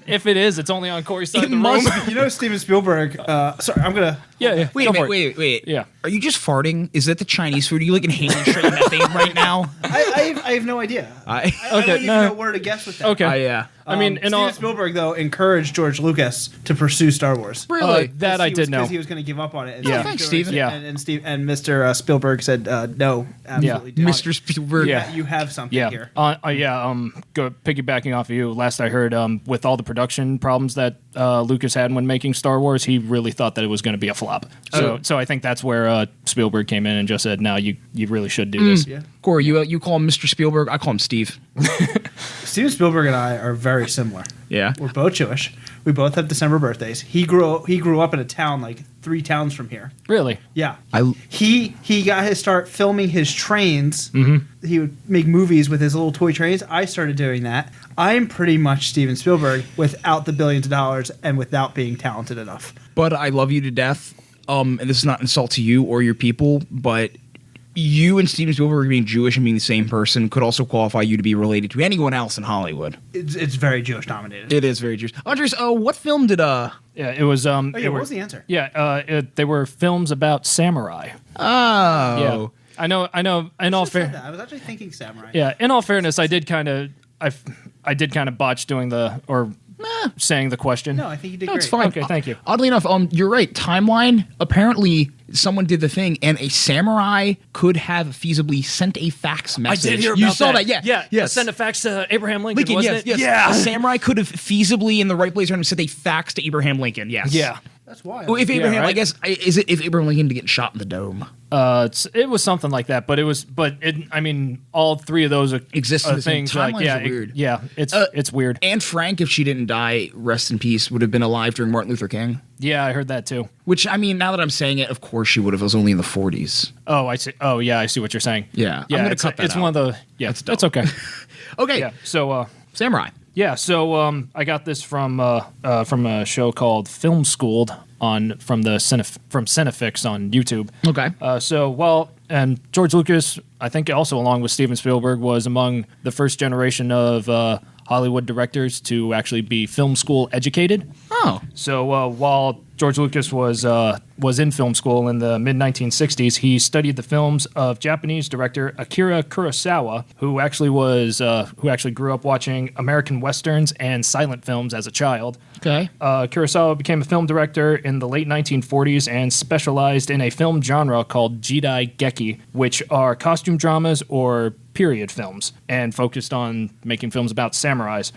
If it is, it's only on Corey's side It of the must room. You know Steven Spielberg. Sorry, I'm gonna. Yeah. Wait go a for minute, it. wait. Yeah. Are you just farting? Is that the Chinese food? Are you like inhaling straight methane right now? I have no idea. I Okay, don't even no. know where to guess with that. Okay. Yeah. I mean, in Steven all Spielberg though encouraged George Lucas to pursue Star Wars. Really? that I did know. Because he was going to give up on it. And Yeah. Thanks, Spielberg Steven. said- Yeah. And Mr. Spielberg said, no, absolutely do not. Mr. Spielberg. Yeah. You have something Yeah. here. Go piggybacking off of you. Last I heard, with all the production problems that Lucas had when making Star Wars, he really thought that it was going to be a flop. So I think that's where Spielberg came in and just said, "No, you really should do this." Yeah. Corey, you call him Mr. Spielberg. I call him Steve. Steven Spielberg and I are very similar. Yeah. We're both Jewish. We both have December birthdays. He grew up in a town like 3 towns from here. Really? Yeah. I- He got his start filming his trains. Mm-hmm. He would make movies with his little toy trains. I started doing that. I'm pretty much Steven Spielberg without the billions of dollars and without being talented enough. But I love you to death. And this is not an insult to you or your people, but you and Steven Spielberg being Jewish and being the same person could also qualify you to be related to anyone else in Hollywood. It's very Jewish dominated. It is very Jewish. Andres, what film did Yeah. It was. Oh yeah, what was the answer? Yeah. They were films about samurai. Oh. Yeah. I know. In all I said fair. that. I was actually thinking samurai. Yeah. In all fairness, I did kind of botch doing saying the question. No, I think you did No, great. it's fine. Okay, thank you. Oddly enough, you're right. Timeline. Apparently, someone did the thing, and a samurai could have feasibly sent a fax message. You saw that? Yeah. Yeah. Yes. Send a fax to Abraham Lincoln, wasn't yes, it? yes. Yeah. A samurai could have feasibly, in the right place, sent a fax to Abraham Lincoln. Yes. Yeah. That's why. Well, if Abraham, right? I guess, is it if Abraham Lincoln to get shot in the dome? It was something like that, but all three of those are Exist in the same things like timelines are weird. It's weird. Anne Frank, if she didn't die, rest in peace, would have been alive during Martin Luther King. Yeah, I heard that too. Which, I mean, now that I'm saying it, of course she would have. It was only in the 40s. Oh, I see. Oh, yeah, I see what you're saying. Yeah, I'm gonna it's, cut that it's out. one of the. Yeah, That's that's dumb. okay. Okay, Yeah. So, samurai. yeah. So, I got this from a show called Film Schooled from Cinefix on YouTube. Okay. And George Lucas, I think also along with Steven Spielberg, was among the first generation of Hollywood directors to actually be film school educated. Oh, So while George Lucas was in film school in the mid 1960s, he studied the films of Japanese director Akira Kurosawa, who actually grew up watching American westerns and silent films as a child. okay. Kurosawa became a film director in the late 1940s and specialized in a film genre called Jidai Geki, which are costume dramas or period films, and focused on making films about samurais.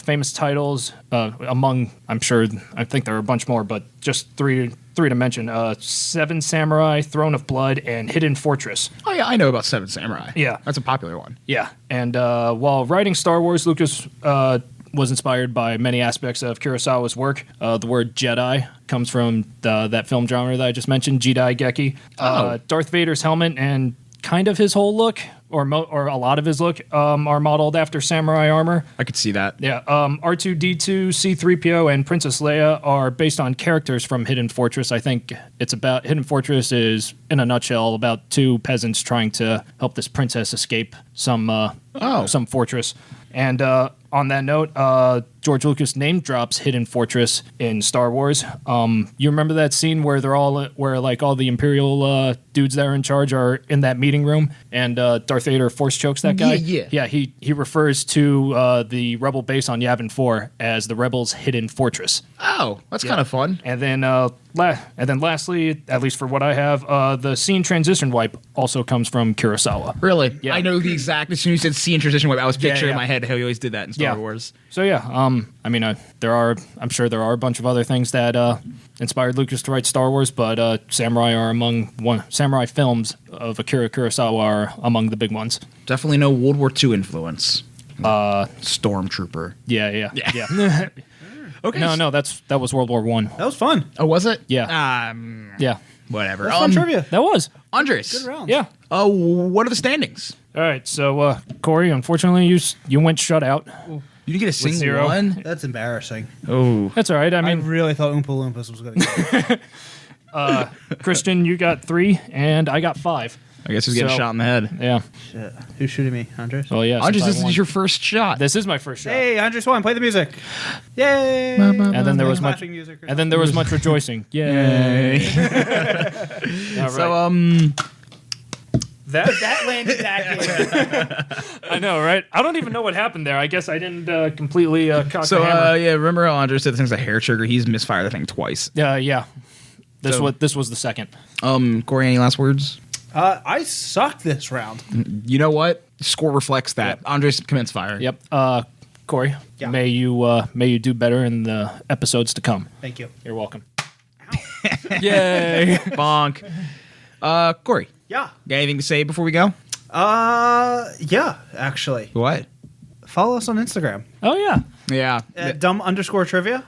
Famous titles among, I think there are a bunch more, but just three to mention: Seven Samurai, Throne of Blood, and Hidden Fortress. Oh yeah, I know about Seven Samurai. Yeah. That's a popular one. Yeah, and while writing Star Wars, Lucas was inspired by many aspects of Kurosawa's work. The word Jedi comes from that film genre that I just mentioned, Jidai Geki. Oh. Darth Vader's helmet and kind of his whole look, or a lot of his look, are modeled after samurai armor. I could see that. Yeah, R2-D2, C-3PO, and Princess Leia are based on characters from Hidden Fortress. I think Hidden Fortress is, in a nutshell, about two peasants trying to help this princess escape some fortress. And on that note, George Lucas name drops Hidden Fortress in Star Wars. You remember that scene where where all the Imperial dudes that are in charge are in that meeting room, and Darth Vader force chokes that guy? Yeah. He refers to the Rebel base on Yavin 4 as the Rebels' Hidden Fortress. Oh, that's kind of fun. And then lastly, at least for what I have, the scene transition wipe also comes from Kurosawa. Really? Yeah. I know the exact. As soon as you said scene transition web, I was picturing yeah. in my head how he always did that in Star Yeah. Wars. So yeah, I'm sure there are a bunch of other things that inspired Lucas to write Star Wars, but samurai films of Akira Kurosawa are among the big ones. Definitely no World War II influence. Stormtrooper. Yeah. Okay. No, that was World War One. That was fun. Oh, was it? Yeah. Yeah, Whatever. That's fun trivia. that was. Andres. Good round. Yeah. Oh, what are the standings? All right, so Corey, unfortunately, you went shut out. You didn't get a single 0. one. That's embarrassing. Oh. That's all right. I I mean, really thought Oompa Loompas was going to get Christian, you got 3, and I got 5. I guess he's getting So- shot in the head. Yeah. Shit. Who's shooting me? Andres? Well, yeah. Andres, since I this won. is your first shot. This is my first shot. Hey, Andres won. Play the music. Yay! And then there was much. Clapping music or And then there was much rejoicing. Yay! All So, right. that landed that good. I know, right? I don't even know what happened there. I guess I didn't completely cock So, the hammer. yeah, remember how Andres said the thing's a hair trigger? He's misfired the thing twice. Yeah. This So- was the second. Corey, any last words? I sucked this round. You know what? Score reflects that. Andres, commence fire. Yep. Corey, Yeah. may you do better in the episodes to come. Thank you. You're welcome. Yay! Bonk. Corey, Yeah. got anything to say before we go? Yeah, actually. What? Follow us on Instagram. Oh yeah. Yeah. Dumb_trivia.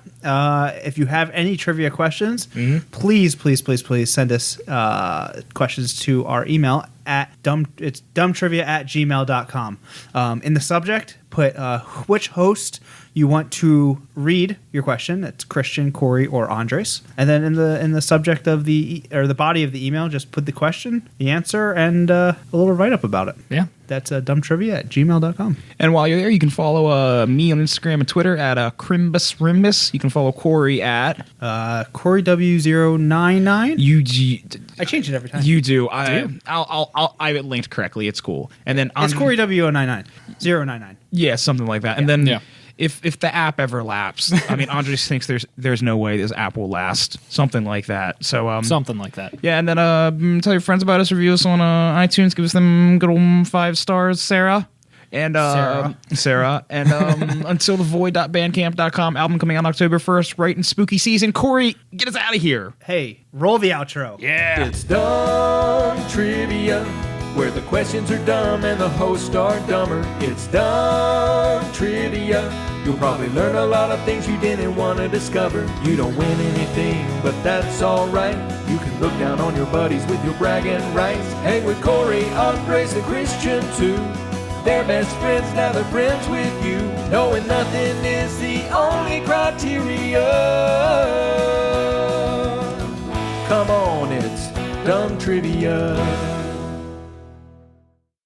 If you have any trivia questions, please send us questions to our email at dumbtrivia@gmail.com. In the subject, put which host you want to read your question. It's Christian, Corey, or Andres. And then in the subject of the body of the email, just put the question, the answer, and a little write up about it. Yeah. That's dumbtrivia@gmail.com. And while you're there, you can follow me on Instagram and Twitter at CrimbusRimbus. You can follow Corey at CoreyW099. UG. I change it every time. You do. I have it linked correctly. It's cool. And then It's Corey W099. 099. Yeah, something like that. And then Yeah. if the app ever laps, I mean, Andres thinks there's no way this app will last. Something like that. So Something like that. yeah, and then tell your friends about us. Review us on iTunes. Give us them good old 5 stars, Sarah. And Sarah. And until thevoid.bandcamp.com. Album coming out October 1st, right in spooky season. Corey, get us out of here. Hey, roll the outro. Yeah. It's Dumb Trivia, where the questions are dumb and the hosts are dumber. It's Dumb Trivia. You'll probably learn a lot of things you didn't want to discover. You don't win anything, but that's alright. You can look down on your buddies with your bragging rights. Hang with Corey, Andres, and Christian too. They're best friends, now they're friends with you. Knowing nothing is the only criteria. Come on, it's Dumb Trivia.